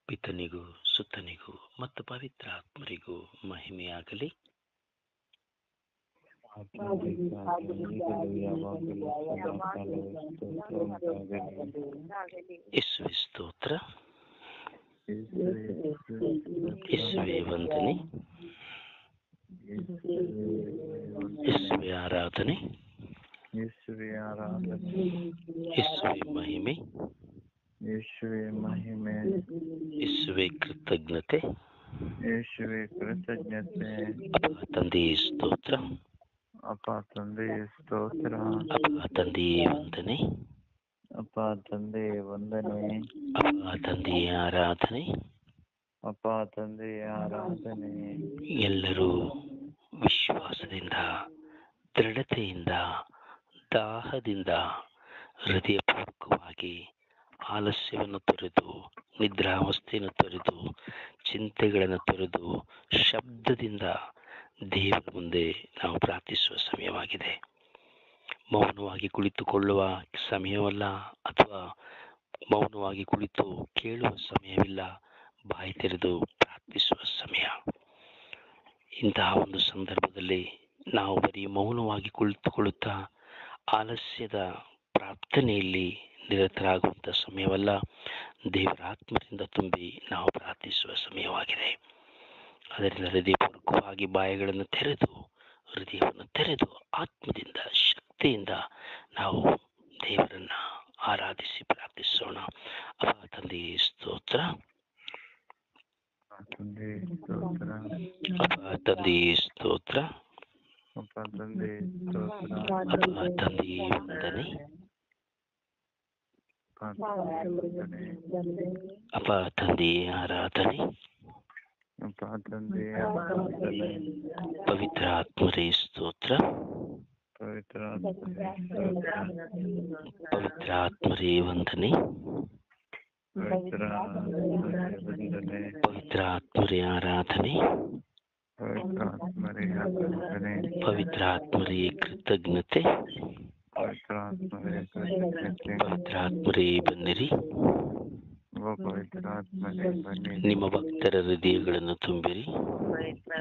ಪಿತನಿಗೂ ಸುತ್ತನಿಗೂ ಮತ್ತು ಪವಿತ್ರ ಆತ್ಮರಿಗೂ ಮಹಿಮೆಯಾಗಲಿ. ಯೇಸುವೆ ಸ್ತೋತ್ರ, ಯೇಸುವೆ ವಂದನೆ, ಯೇಸುವೆ ಆರಾಧನೆ, ಯೇಸುವೆ ಆರಾಧನೆ, ಯೇಸುವೆ ಮಹಿಮೆ, ಯೇಸುವೆ ಮಹಿಮೆ, ಯೇಸುವೆ ಕೃತಜ್ಞತೆ. ಯೇಸುವೆ ಕೃತಜ್ಞತೆ. ಅಪ್ಪ ತಂದೆಯೇ ಸ್ತೋತ್ರ, ಅಪ್ಪ ತಂದೆಯೇ ಸ್ತೋತ್ರ, ಅಪ್ಪ ತಂದೆಯೇ ವಂದನೆ, ಅಪ್ಪ ತಂದೆಯೇ ವಂದನೆ, ಅಪ್ಪ ತಂದೆಯೇ ಆರಾಧನೆ. ಅಪ್ಪ ತಂದೆಯೇ ಆರಾಧನೆ. ಎಲ್ಲರೂ ವಿಶ್ವಾಸದಿಂದ, ದೃಢತೆಯಿಂದ, ದಾಹದಿಂದ ಹೃದಯಪೂರ್ವಕವಾಗಿ ಆಲಸ್ಯವನ್ನು ತೊರೆದು, ನಿದ್ರಾವಸ್ಥೆಯನ್ನು ತೊರೆದು, ಚಿಂತೆಗಳನ್ನು ತೊರೆದು, ಶಬ್ದದಿಂದ ದೇವರ ಮುಂದೆ ನಾವು ಪ್ರಾರ್ಥಿಸುವ ಸಮಯವಾಗಿದೆ. ಮೌನವಾಗಿ ಕುಳಿತುಕೊಳ್ಳುವ ಸಮಯವಲ್ಲ, ಅಥವಾ ಮೌನವಾಗಿ ಕುಳಿತು ಕೇಳುವ ಸಮಯವಿಲ್ಲ, ಬಾಯಿ ತೆರೆದು ಪ್ರಾರ್ಥಿಸುವ ಸಮಯ. ಇಂತಹ ಒಂದು ಸಂದರ್ಭದಲ್ಲಿ ನಾವು ಬರೀ ಮೌನವಾಗಿ ಕುಳಿತುಕೊಳ್ಳುತ್ತಾ ಆಲಸ್ಯದ ಪ್ರಾರ್ಥನೆಯಲ್ಲಿ ನಿರತರಾಗುವಂಥ ಸಮಯವಲ್ಲ, ದೇವರ ಆತ್ಮದಿಂದ ತುಂಬಿ ನಾವು ಪ್ರಾರ್ಥಿಸುವ ಸಮಯವಾಗಿದೆ. ಅದರಿಂದ ಹೃದಯಪೂರ್ವಕವಾಗಿ ಬಾಯಿಗಳನ್ನು ತೆರೆದು, ಹೃದಯವನ್ನು ತೆರೆದು, ಆತ್ಮದಿಂದ, ಶಕ್ತಿಯಿಂದ ನಾವು ದೇವರನ್ನ ಆರಾಧಿಸಿ ಪ್ರಾರ್ಥಿಸೋಣ. ಅಪ್ಪ ತಂದೆಯೇ ಸ್ತೋತ್ರ, ತಂದೆಯೇ ಸ್ತೋತ್ರ, ಅಪ್ಪ ತಂದೆಯೇ ಸ್ತೋತ್ರ, ಅಪ್ಪ ತಂದೆಯೇ ಸ್ತೋತ್ರ, ಅಪ್ಪ ತಂದೆಯೇ ವಂದನೆ, ಅಪ್ಪ ತಂದೆಯೇ ಆರಾಧನೆ, ಅಪ್ಪ ತಂದೆಯೇ ಆರಾಧನೆ. ಪವಿತ್ರ ಆತ್ಮರೇ ಸ್ತೋತ್ರ, ಪವಿತ್ರ ಆತ್ಮನೇ ಸ್ತೋತ್ರ, ಪವಿತ್ರ ಆತ್ಮರೇ ವಂದನೆ, ಪವಿತ್ರ ಆತ್ಮನೇ ವಂದನೆ, ಪವಿತ್ರ ಆತ್ಮರೇ ಆರಾಧನೆ, ಪವಿತ್ರ ಆತ್ಮರೇ ಆರಾಧನೆ, ಪವಿತ್ರ ಆತ್ಮರೇ ಕೃತಜ್ಞತೆ, ಪವಿತ್ರ ಆತ್ಮರೇ ಕೃತಜ್ಞತೆ. ಪವಿತ್ರ ಆತ್ಮರೇ ಬನ್ನಿರಿ, ಓ ಪವಿತ್ರ ಆತ್ಮನೇ ಬನ್ನಿರಿ, ನಿಮ್ಮ ಭಕ್ತರ ಹೃದಯಗಳನ್ನು ತುಂಬಿರಿ,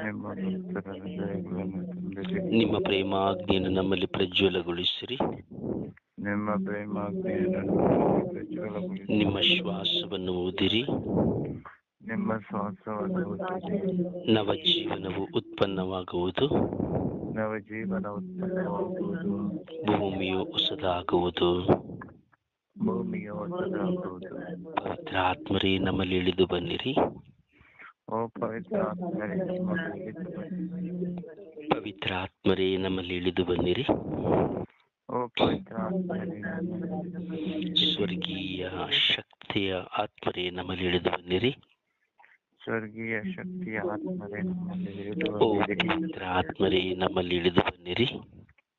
ನಿಮ್ಮ ಭಕ್ತರ ಹೃದಯಗಳನ್ನು ತುಂಬಿರಿ, ನಿಮ್ಮ ಪ್ರೇಮಾಗ್ನಿಯನ್ನು ನಮ್ಮಲ್ಲಿ ಪ್ರಜ್ವಲಗೊಳಿಸಿರಿ, ನಿಮ್ಮ ಪ್ರೇಮಾಗ್ನಿಯನ್ನು ನಮ್ಮಲ್ಲಿ ಪ್ರಜ್ವಲಗೊಳಿಸಿ, ನಿಮ್ಮ ಶ್ವಾಸವನ್ನು ಊದಿರಿ, ನಿಮ್ಮ ಶ್ವಾಸವನ್ನು ಊದಿರಿ. ನವ ಜೀವನವು ಉತ್ಪನ್ನವಾಗುವುದು, ನವ ಜೀವನ ಉತ್ಪನ್ನವಾಗುವುದು, ಭೂಮಿಯು ಹೊಸದಾಗುವುದು, ಭೂಮಿಯು ಹೊಸದಾಗುವುದು. ಪವಿತ್ರ ಆತ್ಮರೇ ನಮ್ಮಲ್ಲಿ ಇಳಿದು ಬನ್ನಿರಿ, ಓ ಪವಿತ್ರ ಆತ್ಮರೇ ನಮ್ಮಲ್ಲಿ ಇಳಿದು ಬನ್ನಿರಿ, ಪವಿತ್ರ ಆತ್ಮರೇ ನಮ್ಮಲ್ಲಿ ಇಳಿದು ಬನ್ನಿರಿ, ಓ ಪವಿತ್ರ ಆತ್ಮರೇ ನಮ್ಮಲ್ಲಿ ಇಳಿದು ಬನ್ನಿರಿ. ಸ್ವರ್ಗೀಯ ಶಕ್ತಿಯ ಆತ್ಮರೇ ನಮ್ಮಲ್ಲಿ ಇಳಿದು ಬನ್ನಿರಿ, ಸ್ವರ್ಗೀಯ ಶಕ್ತಿಯ ಆತ್ಮರೇ ನಮ್ಮಲ್ಲಿ ಇಳಿದು ಓ ಬನ್ನಿರಿ, ಪವಿತ್ರ ಆತ್ಮರೇ ನಮ್ಮಲ್ಲಿ ಇಳಿದು ಬನ್ನಿರಿ,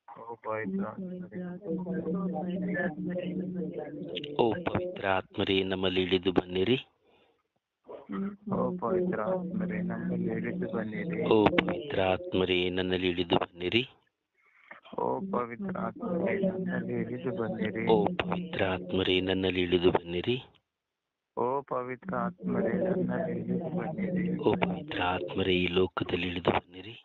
ಓ ಪವಿತ್ರ ಆತ್ಮರೇ. ಓ ಪವಿತ್ರ ಆತ್ಮರೇ ನಮ್ಮಲ್ಲಿ ಇಳಿದು ಬನ್ನಿರಿ, ಓ ಪವಿತ್ರ ಆತ್ಮರೇ ನಮ್ಮಲ್ಲಿ ಇಳಿದು ಬನ್ನಿರಿ, ಓ ಪವಿತ್ರ ಆತ್ಮರೇ ನನ್ನಲ್ಲಿ ಇಳಿದು ಬನ್ನಿರಿ, ಓ ಪವಿತ್ರ ಆತ್ಮರೇ ನನ್ನಲ್ಲಿ ಇಳಿದು ಬನ್ನಿರಿ, ಓ ಪವಿತ್ರ ಆತ್ಮರೇ ನನ್ನಲ್ಲಿ ಇಳಿದು ಬನ್ನಿರಿ, ಓ ಪವಿತ್ರ ಆತ್ಮರೇ ನನ್ನಲ್ಲಿ ಇಳಿದು ಬನ್ನಿರಿ, ಓ ಪವಿತ್ರ ಆತ್ಮರೇ ಈ ಲೋಕದಲ್ಲಿ ಇಳಿದು ಬನ್ನಿರಿ,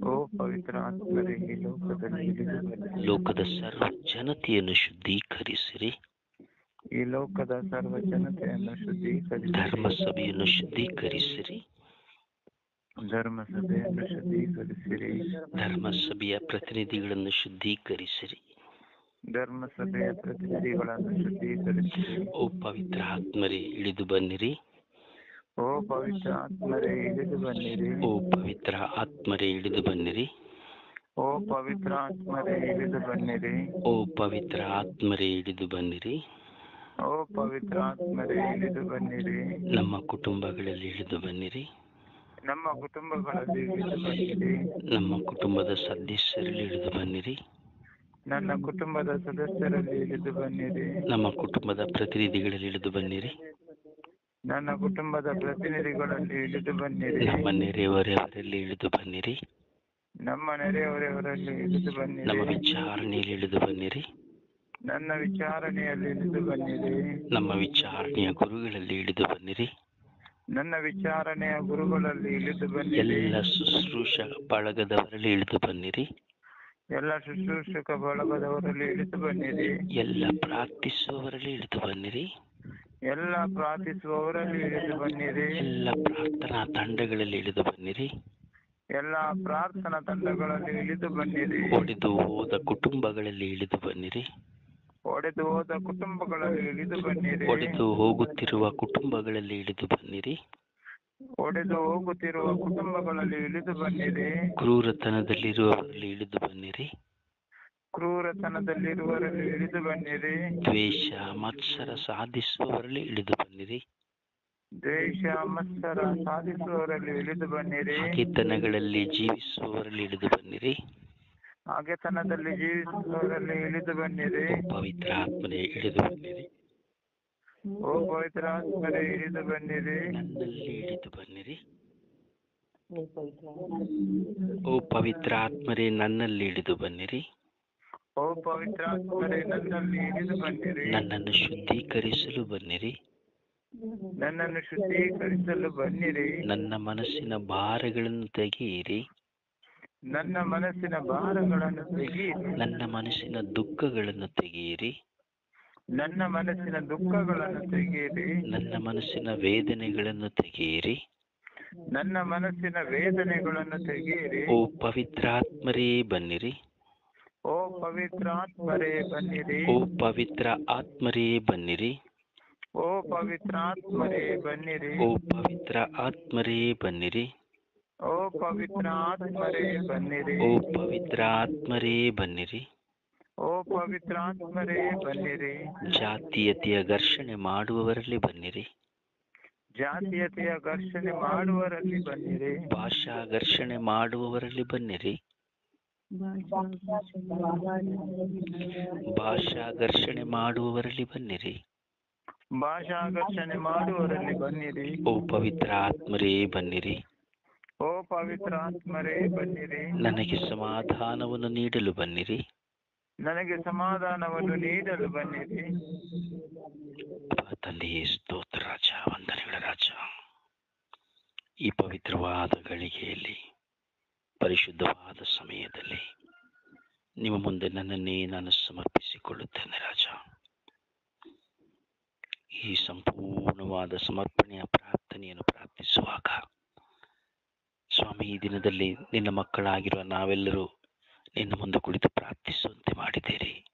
ಓ ಪವಿತ್ರ ಆತ್ಮರೇ ಈ ಲೋಕದಲ್ಲಿ ಇಳಿದು ಬನ್ನಿರಿ, ಲೋಕದ ಸರ್ವ ಜನತೆಯನ್ನು ಶುದ್ಧೀಕರಿಸಿರಿ, ಈ ಲೋಕದ ಸರ್ವ ಜನತೆಯನ್ನು ಶುದ್ಧೀಕರಿಸಿ, ಧರ್ಮಸಭೆಯನ್ನು ಶುದ್ಧೀಕರಿಸಿರಿ, ಧರ್ಮಸಭೆಯನ್ನು ಶುದ್ಧೀಕರಿಸಿರಿ, ಧರ್ಮಸಭೆಯ ಪ್ರತಿನಿಧಿಗಳನ್ನು ಶುದ್ಧೀಕರಿಸಿರಿ, ಧರ್ಮಸಭೆಯ ಪ್ರತಿನಿಧಿಗಳನ್ನು ಶುದ್ಧೀಕರಿಸಿರಿ. ಓ ಪವಿತ್ರ ಆತ್ಮರೇ ಇಳಿದು ಬನ್ನಿರಿ, ಓ ಪವಿತ್ರ ಆತ್ಮರೇ ಇಳಿದು ಬನ್ನಿರಿ, ಓ ಪವಿತ್ರ ಆತ್ಮರೇ ಇಳಿದು ಬನ್ನಿರಿ, ಓ ಪವಿತ್ರ ಆತ್ಮರೇ ಇಳಿದು ಬನ್ನಿರಿ, ಓ ಪವಿತ್ರ ಆತ್ಮರೇ ಇಳಿದು ಬನ್ನಿರಿ, ಓ ಪವಿತ್ರ ಆತ್ಮರೇ ಇಳಿದು ಬನ್ನಿರಿ, ನಮ್ಮ ಕುಟುಂಬಗಳಲ್ಲಿ ಇಳಿದು ಬನ್ನಿರಿ, ನಮ್ಮ ಕುಟುಂಬಗಳಲ್ಲಿ ಇಳಿದು ಬನ್ನಿರಿ, ನಮ್ಮ ಕುಟುಂಬದ ಸದಸ್ಯರಲ್ಲಿ ಇಳಿದು ಬನ್ನಿರಿ, ನನ್ನ ಕುಟುಂಬದ ಸದಸ್ಯರಲ್ಲಿ ಇಳಿದು ಬನ್ನಿರಿ, ನಮ್ಮ ಕುಟುಂಬದ ಪ್ರತಿನಿಧಿಗಳಲ್ಲಿ ಇಳಿದು ಬನ್ನಿರಿ, ನನ್ನ ಕುಟುಂಬದ ಪ್ರತಿನಿಧಿಗಳಲ್ಲಿ ಇಳಿದು ಬನ್ನಿರಿ, ನಮ್ಮ ನೆರೆಹೊರೆಯವರಲ್ಲಿ ಇಳಿದು ಬನ್ನಿರಿ, ನಮ್ಮ ನೆರೆಹೊರೆಯವರಲ್ಲಿ ಇಳಿದು ನಮ್ಮ ಬನ್ನಿರಿ, ವಿಚಾರಣೆಯಲ್ಲಿ ಇಳಿದು ಬನ್ನಿರಿ, ನನ್ನ ವಿಚಾರಣೆಯಲ್ಲಿ ಇಳಿದು ಬನ್ನಿರಿ. ನಮ್ಮ ವಿಚಾರಣೆಯ ಗುರುಗಳಲ್ಲಿ ಇಳಿದು ಬನ್ನಿರಿ. ನನ್ನ ವಿಚಾರಣೆಯ ಗುರುಗಳಲ್ಲಿ ಇಳಿದು ಬನ್ನಿರಿ. ಎಲ್ಲ ಶುಶ್ರೂಷ ಬಳಗದವರಲ್ಲಿ ಇಳಿದು ಬನ್ನಿರಿ. ಎಲ್ಲ ಶುಶ್ರೂಷಕ ಬಳಗದವರಲ್ಲಿ ಇಳಿದು ಬನ್ನಿರಿ. ಎಲ್ಲ ಪ್ರಾರ್ಥಿಸುವವರಲ್ಲಿ ಇಳಿದು ಬನ್ನಿರಿ. ಎಲ್ಲ ಪ್ರಾರ್ಥಿಸುವವರಲ್ಲಿ ಇಳಿದು ಬನ್ನಿರಿ. ಎಲ್ಲ ಪ್ರಾರ್ಥನಾ ತಂಡಗಳಲ್ಲಿ ಇಳಿದು ಬನ್ನಿರಿ. ಎಲ್ಲ ಪ್ರಾರ್ಥನಾ ತಂಡಗಳಲ್ಲಿ ಇಳಿದು ಬನ್ನಿರಿ. ಒಡೆದು ಹೋದ ಕುಟುಂಬಗಳಲ್ಲಿ ಇಳಿದು ಬನ್ನಿರಿ. ಒಡೆದು ಹೋದ ಕುಟುಂಬಗಳಲ್ಲಿ ಇಳಿದು ಬನ್ನಿರಿ. ಒಡೆದು ಹೋಗುತ್ತಿರುವ ಕುಟುಂಬಗಳಲ್ಲಿ ಇಳಿದು ಬನ್ನಿರಿ. ಒಡೆದು ಹೋಗುತ್ತಿರುವ ಕುಟುಂಬಗಳಲ್ಲಿ ಇಳಿದು ಬನ್ನಿರಿ. ಕ್ರೂರತನದಲ್ಲಿರುವವರಲ್ಲಿ ಇಳಿದು ಬನ್ನಿರಿ. ಕ್ರೂರತನದಲ್ಲಿರುವವರಲ್ಲಿ ಇಳಿದು ಬನ್ನಿರಿ. ದ್ವೇಷ ಮತ್ಸರ ಸಾಧಿಸುವವರಲ್ಲಿ ಇಳಿದು ಬನ್ನಿರಿ. ದ್ವೇಷ ಮತ್ಸರ ಸಾಧಿಸುವವರಲ್ಲಿ ಇಳಿದು ಬನ್ನಿರಿ. ಹಗೆತನಗಳಲ್ಲಿ ಜೀವಿಸುವವರಲ್ಲಿ ಇಳಿದು ಬನ್ನಿರಿ. ಹಗೆತನದಲ್ಲಿ ಜೀವಿಸುವವರಲ್ಲಿ ಇಳಿದು ಬನ್ನಿರಿ. ಪವಿತ್ರ ಆತ್ಮನೇ ಇಳಿದು ಬನ್ನಿರಿ. ಓ ಪವಿತ್ರ ಆತ್ಮರೇ ಇಳಿದು ಬನ್ನಿರಿ. ನನ್ನಲ್ಲಿ ಇಳಿದು ಬನ್ನಿರಿ. ಓ ಪವಿತ್ರ ಆತ್ಮರೇ ನನ್ನಲ್ಲಿ ಇಳಿದು ಬನ್ನಿರಿ. ಓ ಪವಿತ್ರ ಆತ್ಮರೇ ನನ್ನಲ್ಲಿ ಇಳಿದು ಬನ್ನಿರಿ. ನನ್ನನ್ನು ಶುದ್ಧೀಕರಿಸಲು ಬನ್ನಿರಿ. ನನ್ನನ್ನು ಶುದ್ಧೀಕರಿಸಲು ಬನ್ನಿರಿ. ನನ್ನ ಮನಸ್ಸಿನ ಭಾರಗಳನ್ನು ತೆಗೆಯಿರಿ. ನನ್ನ ಮನಸ್ಸಿನ ಭಾರಗಳನ್ನು ತೆಗೆಯಿರಿ. ನನ್ನ ಮನಸ್ಸಿನ ದುಃಖಗಳನ್ನು ತೆಗೆಯಿರಿ. ನನ್ನ ಮನಸ್ಸಿನ ದುಃಖಗಳನ್ನು ತೆಗೆಯಿರಿ. ನನ್ನ ಮನಸ್ಸಿನ ವೇದನೆಗಳನ್ನು ತೆಗೆಯಿರಿ. ನನ್ನ ಮನಸ್ಸಿನ ವೇದನೆಗಳನ್ನು ತೆಗೆಯಿರಿ. ಓ ಪವಿತ್ರಾತ್ಮರೇ ಬನ್ನಿರಿ. ಓ ಪವಿತ್ರ ಆತ್ಮರೇ ಬನ್ನಿರಿ. ಓ ಪವಿತ್ರ ಆತ್ಮರೇ ಬನ್ನಿರಿ. ಓ ಪವಿತ್ರ ಆತ್ಮರೇ ಬನ್ನಿರಿ. ಓ ಪವಿತ್ರ ಆತ್ಮರೇ ಬನ್ನಿರಿ. ಓ ಪವಿತ್ರ ಆತ್ಮರೇ ಬನ್ನಿರಿ. ಓ ಪವಿತ್ರ ಆತ್ಮರೇ ಬನ್ನಿರಿ. ಓ ಪವಿತ್ರ ಆತ್ಮರೇ ಬನ್ನಿರಿ. ಜಾತೀಯತೆಯ ಘರ್ಷಣೆ ಮಾಡುವವರಲ್ಲಿ ಬನ್ನಿರಿ. ಜಾತೀಯತೆಯ ಘರ್ಷಣೆ ಮಾಡುವವರಲ್ಲಿ ಬನ್ನಿರಿ. ಭಾಷಾ ಘರ್ಷಣೆ ಮಾಡುವವರಲ್ಲಿ ಬನ್ನಿರಿ. ಭಾಷಾ ಘರ್ಷಣೆ ಮಾಡುವವರಲ್ಲಿ ಬನ್ನಿರಿ. ಭಾಷಾ ಘರ್ಷಣೆ ಮಾಡುವವರಲ್ಲಿ ಬನ್ನಿರಿ. ಓ ಪವಿತ್ರ ಆತ್ಮರೇ ಬನ್ನಿರಿ. ಓ ಪವಿತ್ರ ಆತ್ಮರೇ ಬನ್ನಿರಿ. ನನಗೆ ಸಮಾಧಾನವನ್ನು ನೀಡಲು ಬನ್ನಿರಿ. ನನಗೆ ಸಮಾಧಾನವನ್ನು ನೀಡಲು ಬನ್ನಿರಿ. ತಂದೆಯೇ ಸ್ತೋತ್ರ ರಾಜ, ವಂದನೆಗಳ ರಾಜ. ಈ ಪವಿತ್ರವಾದ ಗಳಿಗೆಯಲ್ಲಿ, ಪರಿಶುದ್ಧವಾದ ಸಮಯದಲ್ಲಿ ನಿಮ್ಮ ಮುಂದೆ ನನ್ನನ್ನೇ ನಾನು ಸಮರ್ಪಿಸಿಕೊಳ್ಳುತ್ತೇನೆ ರಾಜ. ಈ ಸಂಪೂರ್ಣವಾದ ಸಮರ್ಪಣೆಯ ಪ್ರಾರ್ಥನೆಯನ್ನು ಪ್ರಾರ್ಥಿಸುವಾಗ ಸ್ವಾಮಿ, ಈ ದಿನದಲ್ಲಿ ನಿನ್ನ ಮಕ್ಕಳಾಗಿರುವ ನಾವೆಲ್ಲರೂ ನಿನ್ನ ಮುಂದೆ ಕುಳಿತು ಪ್ರಾರ್ಥಿಸುವಂತೆ ಮಾಡಿದ್ದೀರಿ.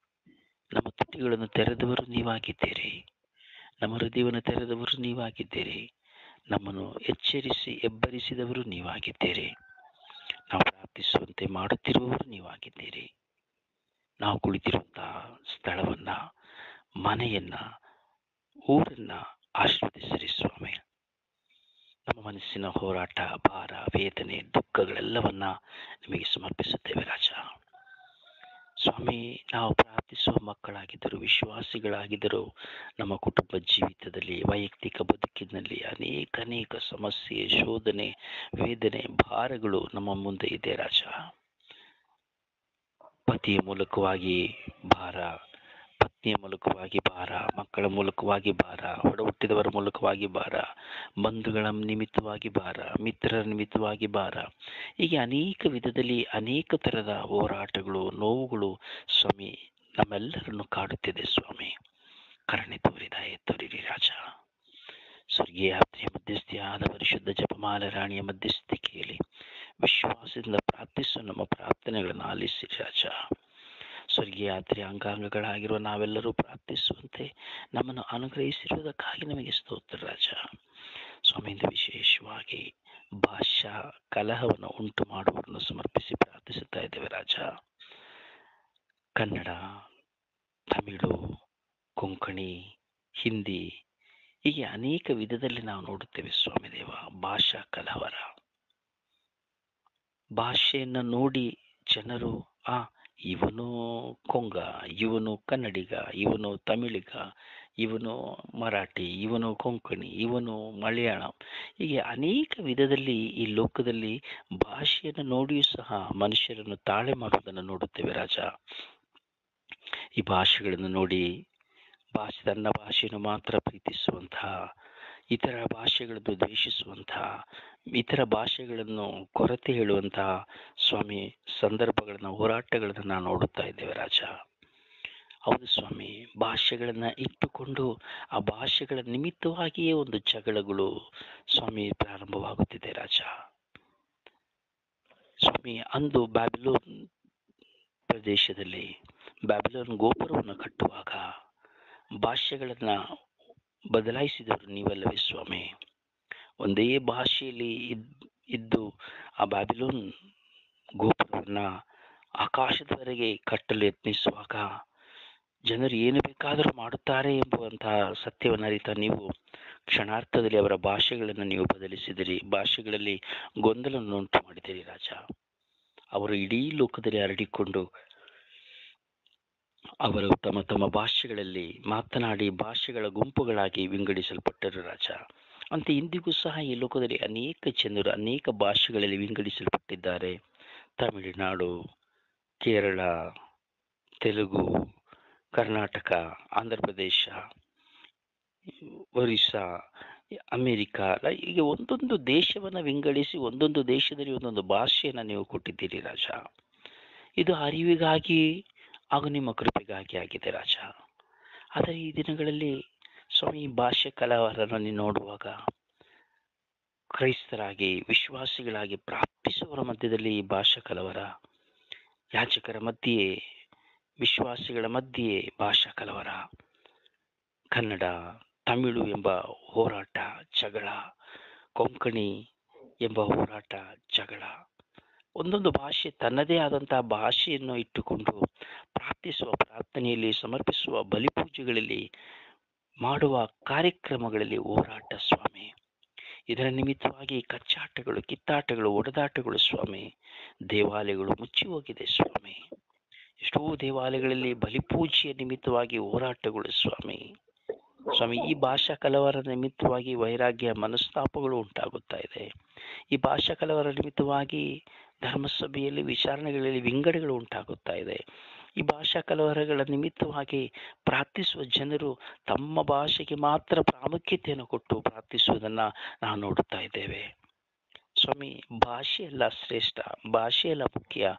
ನಮ್ಮ ತುಟಿಗಳನ್ನು ತೆರೆದವರು ನೀವಾಗಿದ್ದೀರಿ. ನಮ್ಮ ಹೃದಯವನ್ನು ತೆರೆದವರು ನೀವಾಗಿದ್ದೀರಿ. ನಮ್ಮನ್ನು ಎಚ್ಚರಿಸಿ ಎಬ್ಬರಿಸಿದವರು ನೀವಾಗಿದ್ದೀರಿ. ನಾವು ಪ್ರಾರ್ಥಿಸುವಂತೆ ಮಾಡುತ್ತಿರುವವರು ನೀವಾಗಿದ್ದೀರಿ. ನಾವು ಕುಳಿತಿರುವಂತಹ ಸ್ಥಳವನ್ನ, ಮನೆಯನ್ನ, ಊರನ್ನ ಆಶೀರ್ವದಿಸಿರಿ ಸ್ವಾಮಿ. ನಮ್ಮ ಮನಸ್ಸಿನ ಹೋರಾಟ, ಭಾರ, ವೇದನೆ, ದುಃಖಗಳೆಲ್ಲವನ್ನ ನಿಮಗೆ ಸಮರ್ಪಿಸುತ್ತೇವೆ ರಾಜ. ಸ್ವಾಮಿ, ನಾವು ಪ್ರಾರ್ಥಿಸುವ ಮಕ್ಕಳಾಗಿದ್ದರು, ವಿಶ್ವಾಸಿಗಳಾಗಿದ್ದರು, ನಮ್ಮ ಕುಟುಂಬ ಜೀವಿತದಲ್ಲಿ, ವೈಯಕ್ತಿಕ ಬದುಕಿನಲ್ಲಿ ಅನೇಕ ಸಮಸ್ಯೆ, ಶೋಧನೆ, ವೇದನೆ, ಭಾರಗಳು ನಮ್ಮ ಮುಂದೆ ಇದೆ ರಾಜ. ಪತಿಯ ಮೂಲಕವಾಗಿ ಭಾರ, ಪತ್ನಿಯ ಮೂಲಕವಾಗಿ ಭಾರ, ಮಕ್ಕಳ ಮೂಲಕವಾಗಿ ಭಾರ, ಒಡ ಹುಟ್ಟಿದವರ ಮೂಲಕವಾಗಿ ಭಾರ, ಬಂಧುಗಳ ನಿಮಿತ್ತವಾಗಿ ಭಾರ, ಮಿತ್ರರ ನಿಮಿತ್ತವಾಗಿ ಭಾರ, ಹೀಗೆ ಅನೇಕ ವಿಧದಲ್ಲಿ ಅನೇಕ ಥರದ ಹೋರಾಟಗಳು, ನೋವುಗಳು ಸ್ವಾಮಿ ನಮ್ಮೆಲ್ಲರನ್ನು ಕಾಡುತ್ತಿದೆ ಸ್ವಾಮಿ. ಕರುಣೆ ತೋರಿ, ದಯೆ ತೋರಿರಿ ರಾಜ. ಸ್ವರ್ಗೀಯಾತ್ರೆಯ ಮಧ್ಯಸ್ಥಿಯಾದ ಪರಿಶುದ್ಧ ಜಪಮಾಲ ರಾಣಿಯ ಮಧ್ಯಸ್ಥಿಕೆಯಲ್ಲಿ ವಿಶ್ವಾಸದಿಂದ ಪ್ರಾರ್ಥಿಸುವ ನಮ್ಮ ಪ್ರಾರ್ಥನೆಗಳನ್ನು ಆಲಿಸಿರಿ ರಾಜ. ಸ್ವರ್ಗೀಯಾತ್ರೆಯ ಅಂಗಾಂಗಗಳಾಗಿರುವ ನಾವೆಲ್ಲರೂ ಪ್ರಾರ್ಥಿಸುವಂತೆ ನಮ್ಮನ್ನು ಅನುಗ್ರಹಿಸಿರುವುದಕ್ಕಾಗಿ ನಮಗೆ ಸ್ತೋತ್ರ ರಾಜ. ಸ್ವಾಮಿಯಿಂದ ವಿಶೇಷವಾಗಿ ಭಾಷಾ ಕಲಹವನ್ನು ಉಂಟು ಮಾಡುವವರನ್ನು ಸಮರ್ಪಿಸಿ ಪ್ರಾರ್ಥಿಸುತ್ತಾ ಇದ್ದೇವೆ ರಾಜ. ಕನ್ನಡ, ತಮಿಳು, ಕೊಂಕಣಿ, ಹಿಂದಿ, ಹೀಗೆ ಅನೇಕ ವಿಧದಲ್ಲಿ ನಾವು ನೋಡುತ್ತೇವೆ ಸ್ವಾಮಿ ದೇವ. ಭಾಷಾ ಕಲಹವರ ಭಾಷೆಯನ್ನು ನೋಡಿ ಜನರು ಇವನು ಕೊಂಗ, ಇವನು ಕನ್ನಡಿಗ, ಇವನು ತಮಿಳಿಗ, ಇವನು ಮರಾಠಿ, ಇವನು ಕೊಂಕಣಿ, ಇವನು ಮಲಯಾಳಂ, ಹೀಗೆ ಅನೇಕ ವಿಧದಲ್ಲಿ ಈ ಲೋಕದಲ್ಲಿ ಭಾಷೆಯನ್ನು ನೋಡಿಯೂ ಸಹ ಮನುಷ್ಯರನ್ನು ತಾಳೆ ಮಾಡುವುದನ್ನು ನೋಡುತ್ತೇವೆ ರಾಜ. ಈ ಭಾಷೆಗಳನ್ನು ನೋಡಿ ತನ್ನ ಭಾಷೆಯನ್ನು ಮಾತ್ರ ಪ್ರೀತಿಸುವಂತಹ, ಇತರ ಭಾಷೆಗಳನ್ನು ದ್ವೇಷಿಸುವಂತಹ, ಇತರ ಭಾಷೆಗಳನ್ನು ಕೊರತೆ ಹೇಳುವಂತಹ ಸ್ವಾಮಿ ಸಂದರ್ಭಗಳನ್ನು, ಹೋರಾಟಗಳನ್ನು ನಾವು ನೋಡುತ್ತಾ ಇದ್ದೇವೆ ರಾಜ. ಹೌದು ಸ್ವಾಮಿ, ಭಾಷೆಗಳನ್ನು ಇಟ್ಟುಕೊಂಡು ಆ ಭಾಷೆಗಳ ನಿಮಿತ್ತವಾಗಿಯೇ ಒಂದು ಜಗಳಗಳು ಸ್ವಾಮಿ ಪ್ರಾರಂಭವಾಗುತ್ತಿದೆ ರಾಜ. ಸ್ವಾಮಿ, ಅಂದು ಬ್ಯಾಬಿಲೋನ್ ಪ್ರದೇಶದಲ್ಲಿ ಬ್ಯಾಬಿಲೋನ್ ಗೋಪುರವನ್ನು ಕಟ್ಟುವಾಗ ಭಾಷೆಗಳನ್ನ ಬದಲಾಯಿಸಿದವರು ನೀವಲ್ಲವೇ ಸ್ವಾಮಿ. ಒಂದೇ ಭಾಷೆಯಲ್ಲಿ ಇದ್ದು ಆ ಬ್ಯಾಬಿಲೋನ್ ಗೋಪುರವನ್ನ ಆಕಾಶದವರೆಗೆ ಕಟ್ಟಲು ಯತ್ನಿಸುವಾಗ ಜನರು ಏನು ಬೇಕಾದರೂ ಮಾಡುತ್ತಾರೆ ಎಂಬುವಂತಹ ಸತ್ಯವನ್ನು ಅರಿತ ನೀವು ಕ್ಷಣಾರ್ಥದಲ್ಲಿ ಅವರ ಭಾಷೆಗಳನ್ನು ನೀವು ಬದಲಿಸಿದಿರಿ, ಭಾಷೆಗಳಲ್ಲಿ ಗೊಂದಲವನ್ನು ಉಂಟು ಮಾಡಿದಿರಿ ರಾಜ. ಅವರು ಇಡೀ ಲೋಕದಲ್ಲಿ ಹರಡಿಕೊಂಡು ಅವರು ತಮ್ಮ ತಮ್ಮ ಭಾಷೆಗಳಲ್ಲಿ ಮಾತನಾಡಿ ಭಾಷೆಗಳ ಗುಂಪುಗಳಾಗಿ ವಿಂಗಡಿಸಲ್ಪಟ್ಟರು ರಾಜ. ಅಂತೆ ಇಂದಿಗೂ ಸಹ ಈ ಲೋಕದಲ್ಲಿ ಅನೇಕ ಜನರು ಅನೇಕ ಭಾಷೆಗಳಲ್ಲಿ ವಿಂಗಡಿಸಲ್ಪಟ್ಟಿದ್ದಾರೆ. ತಮಿಳುನಾಡು, ಕೇರಳ, ತೆಲುಗು, ಕರ್ನಾಟಕ, ಆಂಧ್ರ ಪ್ರದೇಶ, ಒರಿಸ್ಸಾ, ಅಮೆರಿಕ, ಹೀಗೆ ಒಂದೊಂದು ದೇಶವನ್ನು ವಿಂಗಡಿಸಿ ಒಂದೊಂದು ದೇಶದಲ್ಲಿ ಒಂದೊಂದು ಭಾಷೆಯನ್ನು ನೀವು ಕೊಟ್ಟಿದ್ದೀರಿ ರಾಜ. ಇದು ಅರಿವಿಗಾಗಿ ಹಾಗೂ ನಿಮ್ಮ ಕೃಪೆಗಾಗಿ ಆಗಿದೆ ರಾಜ. ಆದರೆ ಈ ದಿನಗಳಲ್ಲಿ ಸ್ವಾಮಿ ಭಾಷೆ ಕಲಾವರನ್ನು ನೋಡುವಾಗ ಕ್ರೈಸ್ತರಾಗಿ ವಿಶ್ವಾಸಿಗಳಾಗಿ ಪ್ರಾರ್ಥಿಸುವವರ ಮಧ್ಯದಲ್ಲಿ ಈ ಭಾಷಾ ಕಲವರ, ಯಾಚಕರ ಮಧ್ಯೆ ವಿಶ್ವಾಸಿಗಳ ಮಧ್ಯೆ ಭಾಷಾ ಕಲವರ, ಕನ್ನಡ ತಮಿಳು ಎಂಬ ಹೋರಾಟ ಜಗಳ, ಕೊಂಕಣಿ ಎಂಬ ಹೋರಾಟ ಜಗಳ, ಒಂದೊಂದು ಭಾಷೆ ತನ್ನದೇ ಆದಂತಹ ಭಾಷೆಯನ್ನು ಇಟ್ಟುಕೊಂಡು ಪ್ರಾರ್ಥಿಸುವ ಪ್ರಾರ್ಥನೆಯಲ್ಲಿ ಸಮರ್ಪಿಸುವ ಬಲಿಪೂಜೆಗಳಲ್ಲಿ ಮಾಡುವ ಕಾರ್ಯಕ್ರಮಗಳಲ್ಲಿ ಹೋರಾಟ ಸ್ವಾಮಿ. ಇದರ ನಿಮಿತ್ತವಾಗಿ ಕಚ್ಚಾಟಗಳು, ಕಿತ್ತಾಟಗಳು, ಒಡೆದಾಟಗಳು ಸ್ವಾಮಿ. ದೇವಾಲಯಗಳು ಮುಚ್ಚಿ ಹೋಗಿದೆ ಸ್ವಾಮಿ. ಎಷ್ಟೋ ದೇವಾಲಯಗಳಲ್ಲಿ ಬಲಿಪೂಜೆಯ ನಿಮಿತ್ತವಾಗಿ ಹೋರಾಟಗಳು ಸ್ವಾಮಿ. ಸ್ವಾಮಿ, ಈ ಭಾಷಾ ಕಲವರ ನಿಮಿತ್ತವಾಗಿ ವೈರಾಗ್ಯ ಮನಸ್ತಾಪಗಳು ಉಂಟಾಗುತ್ತಾ ಇದೆ. ಈ ಭಾಷಾ ಕಲವರ ನಿಮಿತ್ತವಾಗಿ ಧರ್ಮಸಭೆಯಲ್ಲಿ ವಿಚಾರಣೆಗಳಲ್ಲಿ ವಿಂಗಡಗಳು ಉಂಟಾಗುತ್ತಾ ಇದೆ. ಈ ಭಾಷಾ ಕಲವರಗಳ ನಿಮಿತ್ತವಾಗಿ ಪ್ರಾರ್ಥಿಸುವ ಜನರು ತಮ್ಮ ಭಾಷೆಗೆ ಮಾತ್ರ ಪ್ರಾಮುಖ್ಯತೆಯನ್ನು ಕೊಟ್ಟು ಪ್ರಾರ್ಥಿಸುವುದನ್ನು ನಾವು ನೋಡುತ್ತಾ ಇದ್ದೇವೆ ಸ್ವಾಮಿ. ಭಾಷೆಯಲ್ಲ ಶ್ರೇಷ್ಠ, ಭಾಷೆಯಲ್ಲ ಮುಖ್ಯ,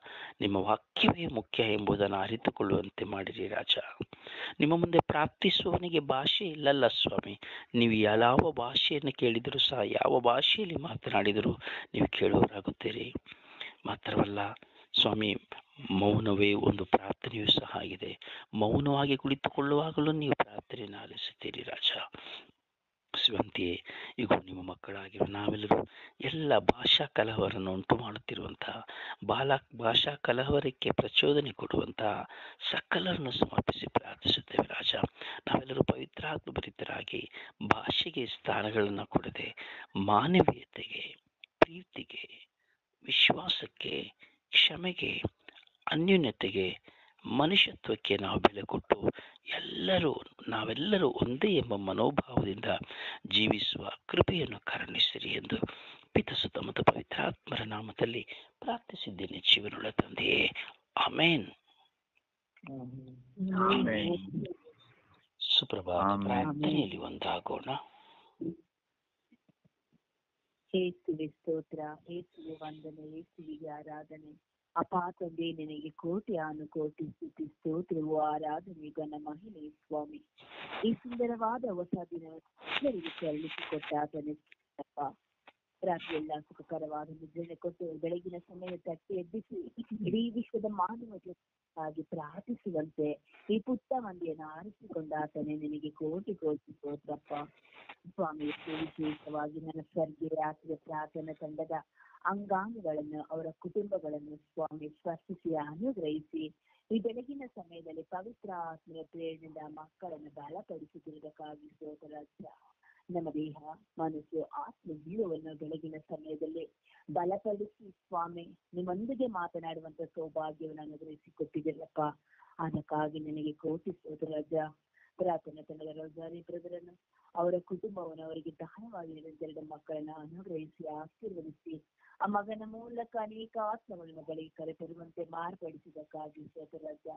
ನಿಮ್ಮ ವಾಕ್ಯವೇ ಮುಖ್ಯ ಎಂಬುದನ್ನು ಅರಿತುಕೊಳ್ಳುವಂತೆ ಮಾಡಿರಿ ರಾಜ. ನಿಮ್ಮ ಮುಂದೆ ಪ್ರಾರ್ಥಿಸುವವನಿಗೆ ಭಾಷೆ ಇಲ್ಲಲ್ಲ ಸ್ವಾಮಿ. ನೀವು ಯಾವ ಭಾಷೆಯನ್ನು ಕೇಳಿದರೂ ಸಹ, ಯಾವ ಭಾಷೆಯಲ್ಲಿ ಮಾತನಾಡಿದರೂ ನೀವು ಕೇಳುವವರಾಗುತ್ತೀರಿ. ಮಾತ್ರವಲ್ಲ ಸ್ವಾಮಿ, ಮೌನವೇ ಒಂದು ಪ್ರಾರ್ಥನೆಯೂ ಸಹ ಆಗಿದೆ. ಮೌನವಾಗಿ ಕುಳಿತುಕೊಳ್ಳುವಾಗಲೂ ನೀವು ಪ್ರಾರ್ಥನೆಯನ್ನು ಆಲಿಸುತ್ತೀರಿ ರಾಜ. ಶಿವಂತಿಯೇ, ಈಗ ನಿಮ್ಮ ಮಕ್ಕಳಾಗಿರುವ ನಾವೆಲ್ಲರೂ ಎಲ್ಲ ಭಾಷಾ ಕಲಹವರನ್ನು ಉಂಟು ಮಾಡುತ್ತಿರುವಂತಹ ಭಾಷಾ ಕಲಹವರಕ್ಕೆ ಪ್ರಚೋದನೆ ಕೊಡುವಂತಹ ಸಕಲರನ್ನು ಸಮರ್ಪಿಸಿ ಪ್ರಾರ್ಥಿಸುತ್ತೇವೆ ರಾಜ. ನಾವೆಲ್ಲರೂ ಪವಿತ್ರಾತ್ಮ ಭರಿತರಾಗಿ ಭಾಷೆಗೆ ಸ್ಥಾನಗಳನ್ನು ಕೊಡದೆ ಮಾನವೀಯತೆಗೆ, ಪ್ರೀತಿಗೆ, ವಿಶ್ವಾಸಕ್ಕೆ, ಕ್ಷಮೆಗೆ, ಅನ್ಯೋನ್ಯತೆಗೆ, ಮನುಷ್ಯತ್ವಕ್ಕೆ ನಾವು ಬೆಲೆ ಕೊಟ್ಟು ನಾವೆಲ್ಲರೂ ಒಂದೇ ಎಂಬ ಮನೋಭಾವದಿಂದ ಜೀವಿಸುವ ಕೃಪೆಯನ್ನು ಕರುಣಿಸಿರಿ ಎಂದು ಪಿತಸುತ ಮತ್ತು ಪವಿತ್ರಾತ್ಮರ ನಾಮದಲ್ಲಿ ಪ್ರಾರ್ಥಿಸಿದ್ದೇನೆ ಜೀವನುಳ್ಳ ತಂದೆಯೇ, ಆಮೇನ್. ಸುಪ್ರಭಾತ ಪ್ರಾರ್ಥನೆಯಲ್ಲಿ ಒಂದಾಗೋಣ. ಯೇಸುವೆ ಸ್ತೋತ್ರ, ಯೇಸುವೆ ವಂದನೆ, ಯೇಸುವಿಗೆ ಆರಾಧನೆ. ಅಪಾ ತಂದೆ, ನಿನಗೆ ಕೋಟಿ ಕೋಟಿ ಸ್ತುತಿ, ಸ್ತೋತ್ರವು, ಆರಾಧನೆ, ಘನ ಮಹಿಮೆ ಸ್ವಾಮಿ. ಈ ಸುಂದರವಾದ ಹೊಸ ದಿನವರಿಗೆ ಚಲಿಸಿಕೊಟ್ಟಾತನೆ ಅಪ್ಪ. ರಾತ್ರಿ ಎಲ್ಲ ಸುಖಕರವಾದ ನಿದ್ರೆ ಕೊಟ್ಟು ಬೆಳಗಿನ ಸಮಯ ತಟ್ಟಿ ಎಬ್ಬಿಸಿ ಇಡೀ ವಿಶ್ವದ ಮಾನವತೆಯಾಗಿ ಪ್ರಾರ್ಥಿಸುವಂತೆ ಈ ಪುಟ್ಟ ಮಂದಿಯನ್ನು ಆರಿಸಿಕೊಂಡಾತನೆ ನಿನಗೆ ಕೋಟಿ ಕೋಟಿ ಸ್ತೋತ್ರಪ್ಪ ಸ್ವಾಮಿ. ವಿಶೇಷವಾಗಿ ನನ್ನ ಸ್ವರ್ಗೀಯ ರಾತ್ರಿ ಪ್ರಾರ್ಥನಾ ತಂಡದ ಅಂಗಾಂಗಗಳನ್ನು, ಅವರ ಕುಟುಂಬಗಳನ್ನು ಸ್ವಾಮಿ ಸ್ಪರ್ಶಿಸಿ ಅನುಗ್ರಹಿಸಿ ಈ ಬೆಳಗಿನ ಸಮಯದಲ್ಲಿ ಪವಿತ್ರ ಆತ್ಮೆಯ ಪ್ರೇರಣೆಯಿಂದ ಮಕ್ಕಳನ್ನು ಬಲಪಡಿಸುತ್ತಿರುವುದಕ್ಕಾಗಿ ಸ್ತೋತ್ರ. ನಮ್ಮ ದೇಹ, ಮನಸ್ಸು, ಆತ್ಮ, ಜೀವವನ್ನು ಬೆಳಗಿನ ಸಮಯದಲ್ಲಿ ಬಲಪಡಿಸಿ ಸ್ವಾಮಿ ನಿಮ್ಮೊಂದಿಗೆ ಮಾತನಾಡುವಂತ ಸೌಭಾಗ್ಯವನ್ನು ಅನುಗ್ರಹಿಸಿಕೊಟ್ಟಿದ್ದೀರಪ್ಪ. ಅದಕ್ಕಾಗಿ ನನಗೆ ಕೋಟಿ ಸ್ತೋತ್ರ. ಪ್ರಾರ್ಥನಾ ತಂಡದ ರೋಜಾರಿ ಬ್ರದರನ್ನು, ಅವರ ಕುಟುಂಬವನ್ನು, ಅವರಿಗೆ ದಾನವಾಗಿ ಎರಡು ಮಕ್ಕಳನ್ನು ಅನುಗ್ರಹಿಸಿ ಆಶೀರ್ವದಿಸಿ ಆ ಮಗನ ಮೂಲಕ ಅನೇಕ ಆತ್ಮಗಳನ್ನು ಬಳಿ ಕರೆತರುವಂತೆ ಮಾರ್ಪಡಿಸಿದಕ್ಕಾಗಿ ಸ್ತೋತ್ರ.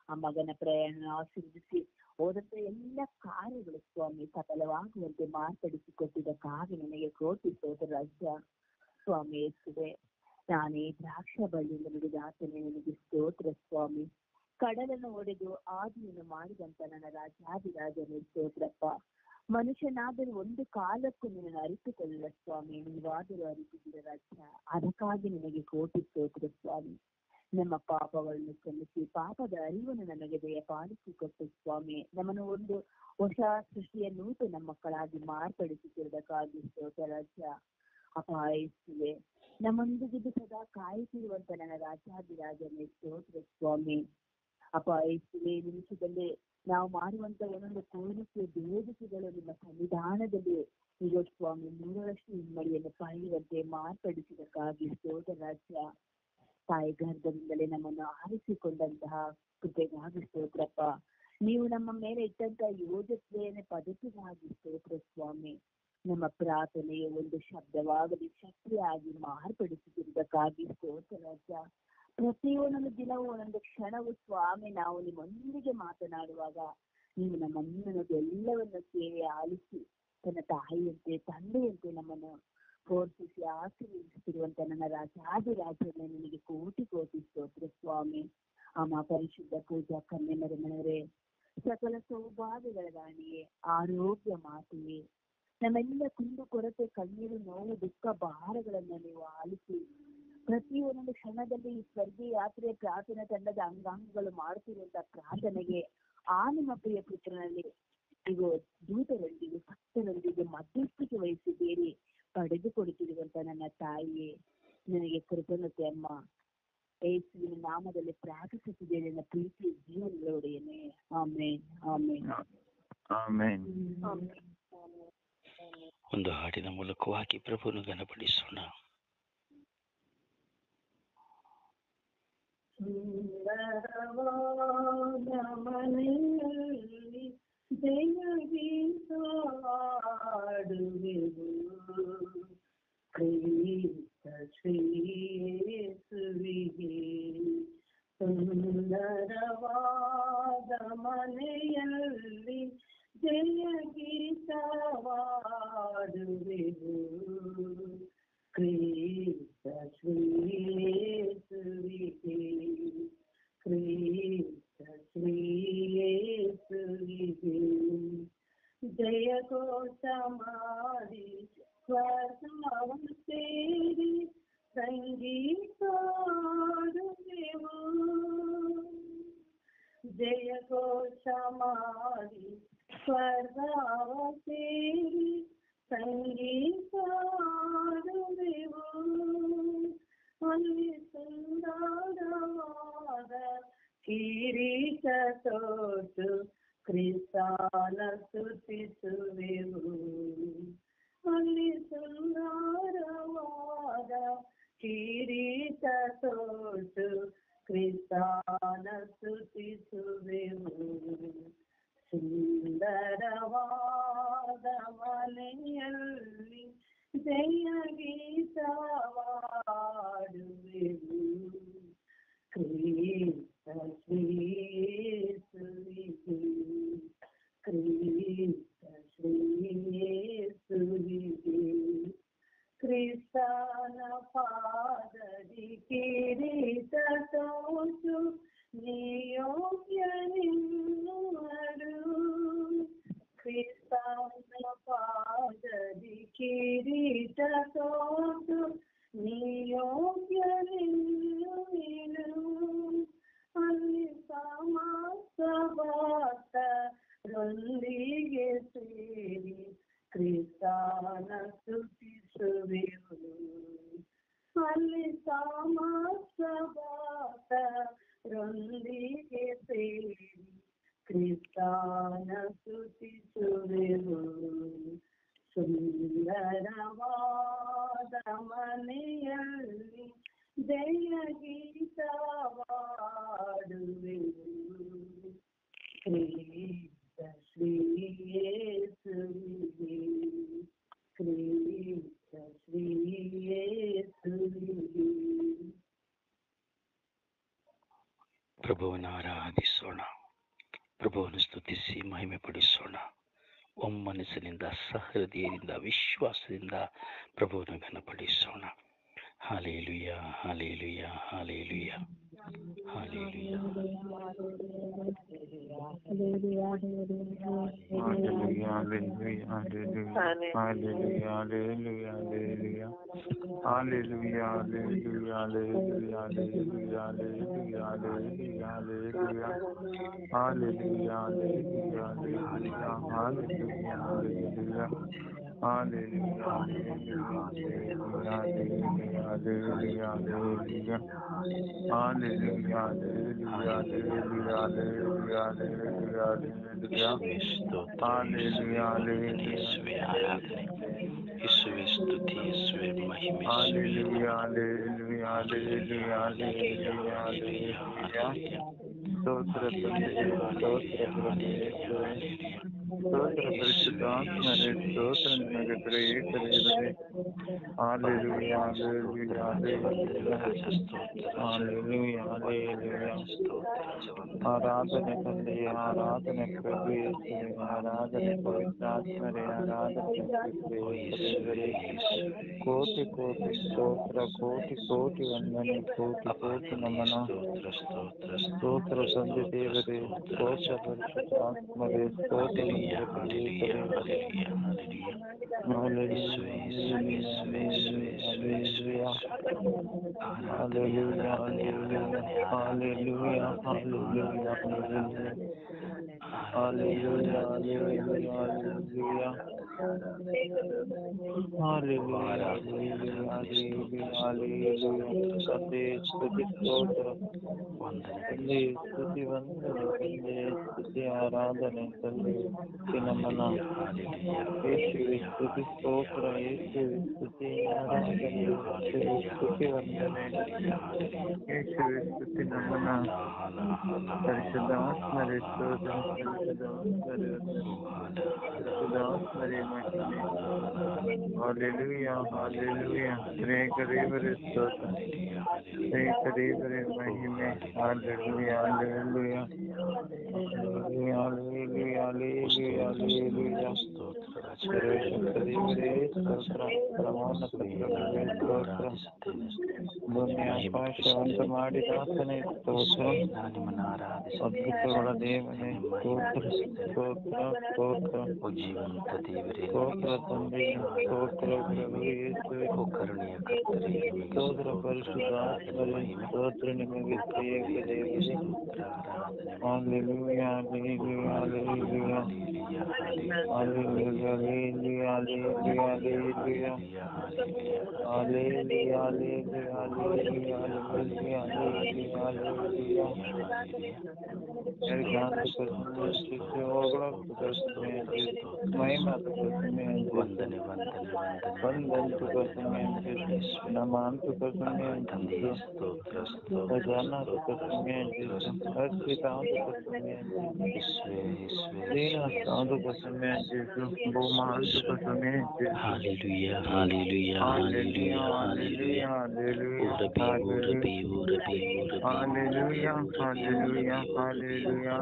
ಆ ಮಗನ ಪ್ರಯಾಣ ಆಶೀರ್ವದಿಸಿ ಹೋದಂತ ಎಲ್ಲ ಕಾರ್ಯಗಳು ಸ್ವಾಮಿ ಸಫಲವಾಗುವಂತೆ ಮಾರ್ಪಡಿಸಿಕೊಟ್ಟಿದ್ದಕ್ಕಾಗಿ ನನಗೆ ಕೋಟಿ ಸ್ತೋತ್ರ ರಾಜ್ಯ ಸ್ವಾಮಿ ಯೇಸುವೆ. ನಾನೇ ದ್ರಾಕ್ಷ ಬಳ್ಳಿಯಿಂದ ನುಡಿದ ಆತನೇ ನಿನಗೆ ಸ್ತೋತ್ರ ಸ್ವಾಮಿ. ಕಡಲನ್ನು ಒಡೆದು ಆದಿಯನ್ನು ಮಾಡಿದಂತ ನನ್ನ ರಾಜಾದಿರಾಜನೇ ಸ್ತೋತ್ರಪ್ಪ. ಮನುಷ್ಯನಾದರೂ ಒಂದು ಕಾಲಕ್ಕೂ ನಿನ್ನನ್ನು ಅರಿತುಕೊಳ್ಳಿಲ್ಲ ಸ್ವಾಮಿ, ನೀವಾದರೂ ಅರಿತಿದ್ದೀರ ರಾಜ್ಯ. ಅದಕ್ಕಾಗಿ ನಿನಗೆ ಕೋಟಿ ಸ್ತೋತ್ರ ಸ್ವಾಮಿ. ನಮ್ಮ ಪಾಪಗಳನ್ನು ಕ್ಷಮಿಸಿ ಪಾಪದ ಅರಿವನ್ನು ನಮಗೆ ದಯಪಾಲಿಸಿಕೊಟ್ಟು ಸ್ವಾಮಿ, ನಮ್ಮನ್ನು ಒಂದು ಹೊಸ ಸೃಷ್ಟಿಯ ನೂತನ ಮಕ್ಕಳಾಗಿ ಮಾರ್ಪಡಿಸುತ್ತಿರುವುದಕ್ಕಾಗಿ ಸ್ತೋತ್ರ ರಾಜ್ಯ. ಅಪಾಯಿಸುವೆ ನಮ್ಮೊಂದಿಗಿದ್ದು ಸದಾ ಕಾಯುತ್ತಿರುವಂತ ನನ್ನ ರಾಜಾದಿರಾಜನೇ ಸ್ತೋತ್ರ ಸ್ವಾಮಿ. ಅಪಾಯಿಸುವೆ ನಿಮಿಷದಲ್ಲಿ ನಾವು ಮಾಡುವಂತ ಒಂದೊಂದು ಕೋರಿಕೆ ಬೇಡಿಕೆಗಳು ನಿಮ್ಮ ಸಂವಿಧಾನದಲ್ಲಿ ಈಗ ಸ್ವಾಮಿ 100ರಷ್ಟು ಹಿಮ್ಮಡಿಯನ್ನು ಪಡೆಯುವಂತೆ ಮಾರ್ಪಡಿಸಿದಕ್ಕಾಗಿ ಸ್ತೋತ್ರ ರಾಜ್ಯ. ತಾಯಿ ಗರ್ಭದಿಂದಲೇ ನಮ್ಮನ್ನು ಆರಿಸಿಕೊಂಡಂತಹ ಕೃಪೆಗಾಗಿ ಸ್ತೋತ್ರಪ್ಪ. ನೀವು ನಮ್ಮ ಮೇಲೆ ಇಟ್ಟಂತ ಯೋಜನೆಯ ಪದ್ಧತಿಗಾಗಿ ಸ್ತೋತ್ರ ಸ್ವಾಮಿ. ನಮ್ಮ ಪ್ರಾರ್ಥನೆಯ ಒಂದು ಶಬ್ದವಾಗಲಿ ಶಕ್ತಿಯಾಗಿ ಮಾರ್ಪಡಿಸುತ್ತಿರುವುದಕ್ಕಾಗಿ ಸ್ತೋತ್ರ ರಾಜ್ಯ. ಪ್ರತಿಯೊಂದೊಂದು ದಿನವೂ ಒಂದೊಂದು ಕ್ಷಣವು ಸ್ವಾಮಿ ನಾವು ನಿಮ್ಮೊಂದಿಗೆ ಮಾತನಾಡುವಾಗ ನೀವು ನಮ್ಮನ್ನು ಎಲ್ಲವನ್ನು ಸೇವೆ ಆಲಿಸಿ ತನ್ನ ತಾಯಿಯಂತೆ ತಂದೆಯಂತೆ ನಮ್ಮನ್ನು ಪ್ರೋತ್ಸಾಹಿಸಿ ಆಶೀರ್ವದಿಸುತ್ತಿರುವಂತ ನನ್ನ ರಾಜಾದಿರಾಜನೇ ನಿನಗೆ ಕೋಟಿ ಕೋಟಿ ಸ್ತೋತ್ರ ಸ್ವಾಮಿ. ಅಮ್ಮ ಪರಿಶುದ್ಧ ಪೂಜಾ ಕನ್ಯೆ ಮರಿಯಮ್ಮನವರೇ, ಸಕಲ ಸೌಭಾಗ್ಯಗಳ ರಾಣಿಯೇ, ಆರೋಗ್ಯ ಮಾತೆಯೇ, ನಮ್ಮೆಲ್ಲ ಕುಂದು ಕೊರತೆ ಕಣ್ಣೀರು ನೋವು ದುಃಖ ಭಾರಗಳನ್ನ ನೀವು ಆಲಿಸಿ ಪ್ರತಿಯೊಂದು ಕ್ಷಣದಲ್ಲಿ ಈ ಸ್ವರ್ಗೀಯ ಯಾತ್ರೆ ಪ್ರಾರ್ಥನಾ ತಂಡದ ಅಂಗಾಂಗಗಳು ಮಾಡುತ್ತಿರುವಂತಹ ಪ್ರಾರ್ಥನೆಗೆ ಆ ನಿಮ್ಮ ಪ್ರಿಯ ಪುತ್ರನಲ್ಲಿ ನೀವು ದೂತರೊಂದಿಗೆ ಭಕ್ತರೊಂದಿಗೆ ಮಧ್ಯಸ್ಥಿಕೆ ವಹಿಸಿದ್ದೀರಿ. ಪಡೆದುಕೊಡುತ್ತಿರುವಂತ ನನ್ನ ತಾಯಿಯೇ, ನನಗೆ ಕೃತಜ್ಞತೆ ಅಮ್ಮ. ಯೇಸುವಿನ ನಾಮದಲ್ಲಿ ಪ್ರಾರ್ಥಿಸುತ್ತಿದ್ದೇನೆ ನನ್ನ ಪ್ರೀತಿ ಜೀವನದೊಡೆಯನೇ. ಆಮೇನ್ ಆಮೇನ್ ಆಮೆನ್. ಒಂದು ಹಾಡಿನ ಮೂಲಕವಾಗಿ ಪ್ರಭುವನ್ನು ಘನಪಡಿಸೋಣ. ಸುಂದರವಾದ ಮನೆಯಲ್ಲಿ ಜಯಗೀತ ಹಾಡುವೆವು, ಕ್ರಿಸ್ತ ಶ್ರೀಯೇಸುವಿಗೆ. ಸುಂದರವಾದ ಮನೆಯಲ್ಲಿ ಜಯಗೀತ ಹಾಡುವೆವು, ಕ್ರಿಸ್ತ ಶ್ರೀಯೇಸುವಿಗೆ, ಕ್ರಿಸ್ತ ಶ್ರೀಯೇಸುವಿಗೆ. ಜಯ ಘೋಷ ಮಾಡಿ ಸ್ವರ್ಗವನ್ನು ಸೇರಿ ಸಂಗೀತ ಹಾಡುವೆವು, ಜಯ ಘೋಷ ಮಾಡಿ ಸ್ವರ್ಗವ ಸೇರಿ ಸಂಗೀತ ಹಾಡುವೆವು. ಅಲ್ಲಿ ಸುಂದರವಾದ ಕಿರೀಟ ತೊಟ್ಟು ಕ್ರಿಸ್ತನ ಸ್ತುತಿಸುವೆವು, ಅಲ್ಲಿ ಸುಂದರವಾದ ಕಿರೀಟ ತೊಟ್ಟು ಕ್ರಿಸ್ತನ ಸ್ತುತಿಸುವೆವು. ಸುಂದರವಾದ ಮನೆಯಲ್ಲಿ ಜಯ ಗೀತವಾಡುವೆವು, ಕ್ರಿಸ್ತ ಶ್ರೀಯೇಸುವಿಗೆ, ಕ್ರಿಸ್ತ ಶ್ರೀಯೇಸುವಿಗೆ. ಕ್ರಿಸ್ತನ ಪಾದದಿ ಕಿರೀಟ ತೊಟ್ಟು ನಿಯೋಗ್ಯನೆನ್ನುವರು, ಕ್ರಿಸ್ತನ ಪಾದದಿ ಕಿರೀಟ ತೊಟ್ಟು ನಿಯೋಗ್ಯನೆನ್ನುವೆನು. ಅಲ್ಲಿ ಸಮಸ್ತ ಭಕ್ತರೊಂದಿಗೆ ಸೇರಿ ಕ್ರಿಸ್ತನ ಸ್ತುತಿಸುವೆವು, ಅಲ್ಲಿ ಸಮಸ್ತ ಭಕ್ತರೊಂದಿಗೆ ಸೇರಿ ಕ್ರಿಸ್ತನ ಸ್ತುತಿಸುವೆವು. ಸುಂದರವಾದ ಮನೆಯಲ್ಲಿ ಜಯ ಗೀತವಾಡುವೆವು, ಕ್ರಿಸ್ತ ಶ್ರೀಯೇಸುವಿಗೆ, ಕ್ರಿಸ್ತ ಶ್ರೀಯೇಸುವಿಗೆ. ಪ್ರಭುವನ್ನು ಆರಾಧಿಸೋಣ, ಪ್ರಭುವನ್ನು ಸ್ತುತಿಸಿ ಮಹಿಮೆ ಪಡಿಸೋಣ. ಒಮ್ಮನಸ್ಸಿನಿಂದ, ಸಹೃದಯದಿಂದ, ವಿಶ್ವಾಸದಿಂದ ಪ್ರಭುವನ್ನು ಘನಪಡಿಸೋಣ. Hallelujah, hallelujah, hallelujah, hallelujah. ಯೇಸುವೆ ಸ್ತುತಿ, ಯೇಸುವೆ ಮಹಿಮೆ, ಆರಾಧನೆ ತಂದೆಯ, ಆರಾಧನೆ ಪ್ರಭು ಯೇಸುವೆ, ಆರಾಧನೆ ಪವಿತ್ರಾತ್ಮರೇ, ಆರಾಧನೆ ಕೋಟಿ ಕೋಟಿ ಸ್ತೋತ್ರ, ಕೋಟಿ ಕೋಟಿ ವಂದನೆ, ಕೋಟಿ ಕೋಟಿ ನಮನ. ಸ್ತೋತ್ರ ತಂದೆ ದೇವರೇ, ಸ್ತೋತ್ರ ಪರಿಶುದ್ಧಾತ್ಮರೇ, ಸ್ತೋತ್ರ ಆರಾಧನೆ ತಂದೆ ನಮನ. ಯೇಸುವೆ ಸ್ತುತಿ ಸ್ತೋತ್ರ, ಯೇಸುವೆ ಸ್ತುತಿ ಆರಾಧನೆ, ಸ್ತುತಿ ವಂದನೆ, ಯೇಸುವೆ ಸ್ತುತಿ ನಮನ. ಪರಿಶುದ್ಧಾತ್ಮರೇ ಸ್ತೋತ್ರ, ಪರಿಶುದ್ಧಾತ್ಮರೇ ಮಹಿಮೆ. Hallelujah, hallelujah. ಅನೇಕ ದೇವರೇ ಸ್ತೋತ್ರ, ಅನೇಕ ದೇವರೇ ಮಹಿಮೆ. Hallelujah, hallelujah, hallelujah, hallelujah, hallelujah. ಸರ್ವಶಕ್ತ ದೇವರೇ ಸ್ತೋತ್ರ, ಪರಮೋನ್ನತ ಪ್ರಭುವೇ ಸ್ತೋತ್ರ, ಭೂಮಿ ಆಕಾಶವಂತ ಮಾಡಿದ ಆತನೇ ಸ್ತೋತ್ರ, ಅದ್ಭುತಗಳ ದೇವನೇ ಸ್ತೋತ್ರ, ಸ್ತೋತ್ರ, ಸ್ತೋತ್ರ, ಸ್ತೋತ್ರ ತಂದೆ, ಸ್ತೋತ್ರ ಪ್ರಭು ಯೇಸುವೆ, ಸ್ತೋತ್ರ ಪರಿಶುದ್ಧಾತ್ಮರೇ, ಸ್ತೋತ್ರ ನಿಮಗೆ ಪ್ರಿಯ ದೇವರೇ. Hallelujah, hallelujah, hallelujah, hallelujah, hallelujah, hallelujah, hallelujah, hallelujah, hallelujah. ज्ञान को सुनने से होगा तो सुनने से महिमा को सुनने से वंदन को सुनने से नमान को सुनने से खजाना को सुनने से अर्पिताओं को सुनने से दीनस्थाओं को सुनने से बहुमान को सुनने से hallelujah, hallelujah, hallelujah, hallelujah, hallelujah, hallelujah, hallelujah, hallelujah,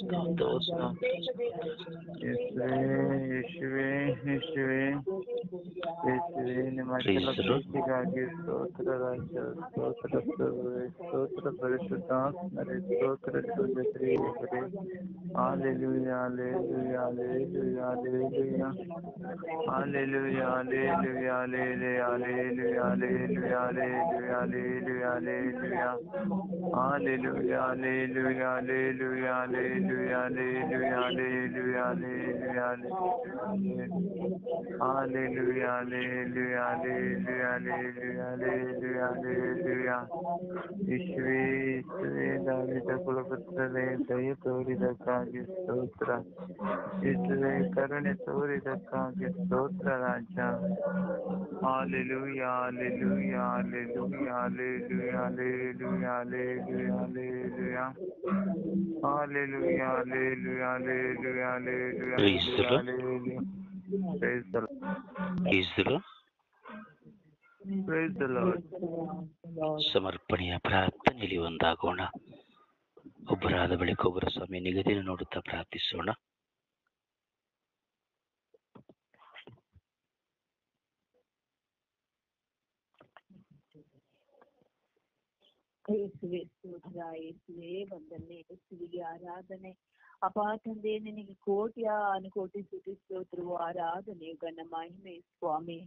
ಸ್ತೋತ್ರ ಯೇಸುವೆ ಯೇಸುವೆ ಯೇಸುವೆ ನಿಮ್ಮ Praise the Lord. ಪ್ರೀತಿಗಾಗಿ ಸ್ತೋತ್ರ ರಾಜ ಸ್ತೋತ್ರ ಪ್ರಭುವೇ ಸ್ತೋತ್ರ ಪರಿಶುದ್ಧಾತ್ಮರೇ ಸ್ತೋತ್ರ ಶ್ರೀಕರೇ Hallelujah, hallelujah, hallelujah, hallelujah. Hallelujah, hallelujah, hallelujah, hallelujah, hallelujah, hallelujah, hallelujah, hallelujah. Hallelujah, hallelujah, hallelujah, hallelujah, hallelujah, hallelujah, hallelujah, hallelujah, hallelujah, hallelujah, hallelujah, hallelujah, hallelujah. ಯೇಸುವೇ ಯೇಸುವೇ ದಾವೀದ ಕುಲಪುತ್ರರೇ ದಯೆ ತೋರಿದಕ್ಕಾಗಿ ಸ್ತೋತ್ರ. ಯೇಸುವೇ ಕರುಣೆ ತೋರಿದಕ್ಕಾಗಿ ಸ್ತೋತ್ರ ರಾಜ. Hallelujah, hallelujah, hallelujah, hallelujah, hallelujah, hallelujah, hallelujah. Hallelujah, hallelujah, hallelujah, hallelujah, Praise the Lord. hallelujah. Praise the Lord. Praise the Lord. Praise the Lord. ಸಮರ್ಪಣೆಯ ಪ್ರಾರ್ಥನೆಯಲ್ಲಿ ಒಂದಾಗೋಣ. ಒಬ್ಬರಾದ ಬಳಿಕ ಒಬ್ಬರ ಸಮಯ ನಿಗದಿನ ನೋಡುತ್ತಾ ಪ್ರಾರ್ಥಿಸೋಣ. ಯೇಸುವೆ ಸ್ತೋತ್ರ, ಯೇಸುವೆ ವಂದನೆ, ಯೇಸುವಿಗೆ ಆರಾಧನೆ. ಅಪಾ ತಂದೆ ನಿನಗೆ ಕೋಟಿ ಸ್ತುತಿ ಸ್ತೋತ್ರವು ಆರಾಧನೆ ಗಣ ಮಹಿಮೆ ಸ್ವಾಮಿ.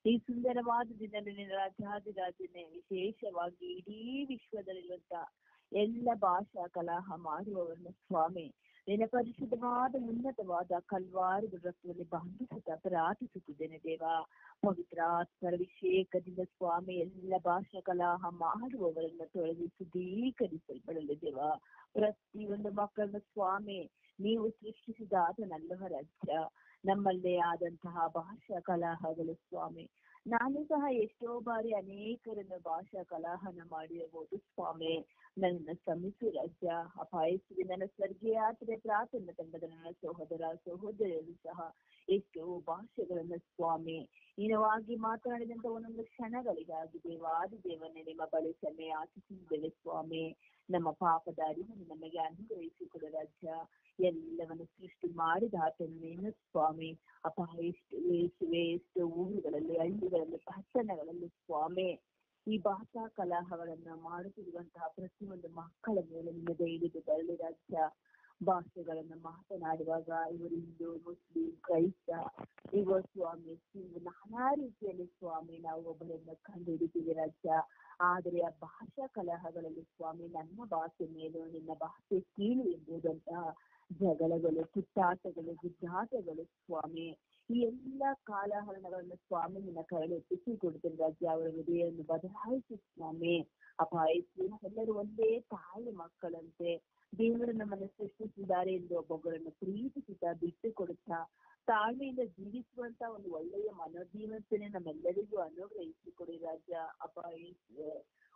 ಈ ಸುಂದರವಾದ ದಿನದಲ್ಲಿ ರಾಜಾದಿರಾಜನೇ ವಿಶೇಷವಾಗಿ ಇಡೀ ವಿಶ್ವದಲ್ಲಿರುವಂತ ಎಲ್ಲ ಭಾಷಾ ಕಲಹ ಮಾಡುವವರನ್ನ ಸ್ವಾಮಿ ನಿನ್ನ ಪರಿಶುದ್ಧವಾದ ಉನ್ನತವಾದ ಕಲ್ವಾರು ರಕ್ತದಲ್ಲಿ ಬಂಧಿಸುತ್ತಾ ಪ್ರಾರ್ಥಿಸುತ್ತಿದ್ದೇನೆ ದೇವ. ಪವಿತ್ರ ಆತ್ಮರ ಅಭಿಷೇಕದಿಂದ ಸ್ವಾಮಿ ಎಲ್ಲ ಭಾಷಾ ಕಲಹ ಮಾಡುವವರನ್ನ ತೊಳೆದು ಶುದ್ಧೀಕರಿಸಲ್ಪಡಲಿ ದೇವ. ಪ್ರತಿಯೊಂದು ಮಕ್ಕಳನ್ನ ಸ್ವಾಮಿ ನೀವು ಸೃಷ್ಟಿಸಿದ ಆತನಲ್ಲವ ರಾಜ್ಯ. ನಮ್ಮಲ್ಲೇ ಆದಂತಹ ಭಾಷಾ ಕಲಹಗಳು ಸ್ವಾಮಿ, ನಾನು ಸಹ ಎಷ್ಟೋ ಬಾರಿ ಅನೇಕರನ್ನು ಭಾಷಾ ಕಲಹನ ಮಾಡಿರಬಹುದು ಸ್ವಾಮಿ. ನನ್ನ ಶ್ರಮಿಸು ರಾಜ್ಯ. ಅಪಾಯಿಸುವೆ ನನ್ನ ಸ್ವರ್ಗೀಯ ಯಾತ್ರೆ ಪ್ರಾರ್ಥನೆ ತಂಡದ ನನ್ನ ಸಹೋದರ ಸಹೋದರಿಯರು ಸಹ ಎಷ್ಟೋ ಭಾಷೆಗಳನ್ನ ಸ್ವಾಮಿ ನೀನವಾಗಿ ಮಾತನಾಡಿದಂತ ಒಂದೊಂದು ಕ್ಷಣಗಳಿಗಾಗಿ ದೇವಾದಿದೇವನೇ ನಿಮ್ಮ ಬಳಿ ಸಮಯ ಆಚಿಸಿದ್ದೇವೆ ಸ್ವಾಮಿ. ನಮ್ಮ ಪಾಪದ ಅರಿವನ್ನು ನಮಗೆ ಅನುಗ್ರಹಿಸಿಕೊಡು ರಾಜ್ಯ. ಎಲ್ಲವನ್ನು ಸೃಷ್ಟಿ ಮಾಡಿದ ಆತನು ನೀನು ಸ್ವಾಮಿ. ಎಷ್ಟು ಊರುಗಳಲ್ಲಿ ಹಳ್ಳಿಗಳಲ್ಲಿ ಪಟ್ಟಣಗಳಲ್ಲಿ ಸ್ವಾಮಿ ಈ ಭಾಷಾ ಕಲಹಗಳನ್ನ ಮಾಡುತ್ತಿರುವಂತಹ ಪ್ರತಿಯೊಂದು ಮಕ್ಕಳ ಮೇಲೆ ನಿಮ್ಮದೇ ಇಳಿದು ಬರಲಿ ರಾಜ್ಯ. ಭಾಷೆಗಳನ್ನ ಮಾತನಾಡುವಾಗ ಇವರು ಹಿಂದೂ ಮುಸ್ಲಿಂ ಕ್ರೈಸ್ತ ಇವ ಸ್ವಾಮಿ ನಾನಾ ರೀತಿಯಲ್ಲಿ ಸ್ವಾಮಿ ನಾವು ಒಬ್ಬರನ್ನ ಕಂಡು ಹಿಡಿತೀವಿ ರಾಜ್ಯ. ಆದರೆ ಆ ಭಾಷಾ ಕಲಹಗಳಲ್ಲಿ ಸ್ವಾಮಿ ನನ್ನ ಭಾಷೆ ಮೇಲು ನಿನ್ನ ಭಾಷೆ ಕೀಳು ಎಂಬುದಂತಹ ಜಗಳಗಳು, ಕಿತ್ತಾಟಗಳು, ಗುದ್ದಾಟಗಳು ಸ್ವಾಮಿ ಈ ಎಲ್ಲ ಕಾಲಹರಣಗಳನ್ನು ಸ್ವಾಮಿ ನಿನ್ನ ಕೈಯಲ್ಲಿ ಎತ್ತಿಸಿಕೊಡ್ತೇನೆ ರಾಜ್ಯ. ಅವರ ಹೃದಯವನ್ನು ಬದಲಾಯಿಸಿ ಸ್ವಾಮಿ. ಅಪಾಯಿಸಿ ಎಲ್ಲರೂ ಒಂದೇ ತಾಯಿ ಮಕ್ಕಳಂತೆ ದೇವರು ನಮ್ಮನ್ನು ಸೃಷ್ಟಿಸಿದ್ದಾರೆ ಎಂದು ಒಬ್ಬೊಬ್ಬರನ್ನು ಪ್ರೀತಿಸುತ್ತಾ ಬಿಟ್ಟು ಕೊಡುತ್ತಾ ತಾಳ್ಮೆಯಿಂದ ಜೀವಿಸುವಂತ ಒಂದು ಒಳ್ಳೆಯ ಮನೋಜೀವನತೆನೆ ನಮ್ಮೆಲ್ಲರಿಗೂ ಅನುಗ್ರಹಿಸಿಕೊಡಿ ರಾಜ್ಯ. ಅಪಾಯಿಸಿ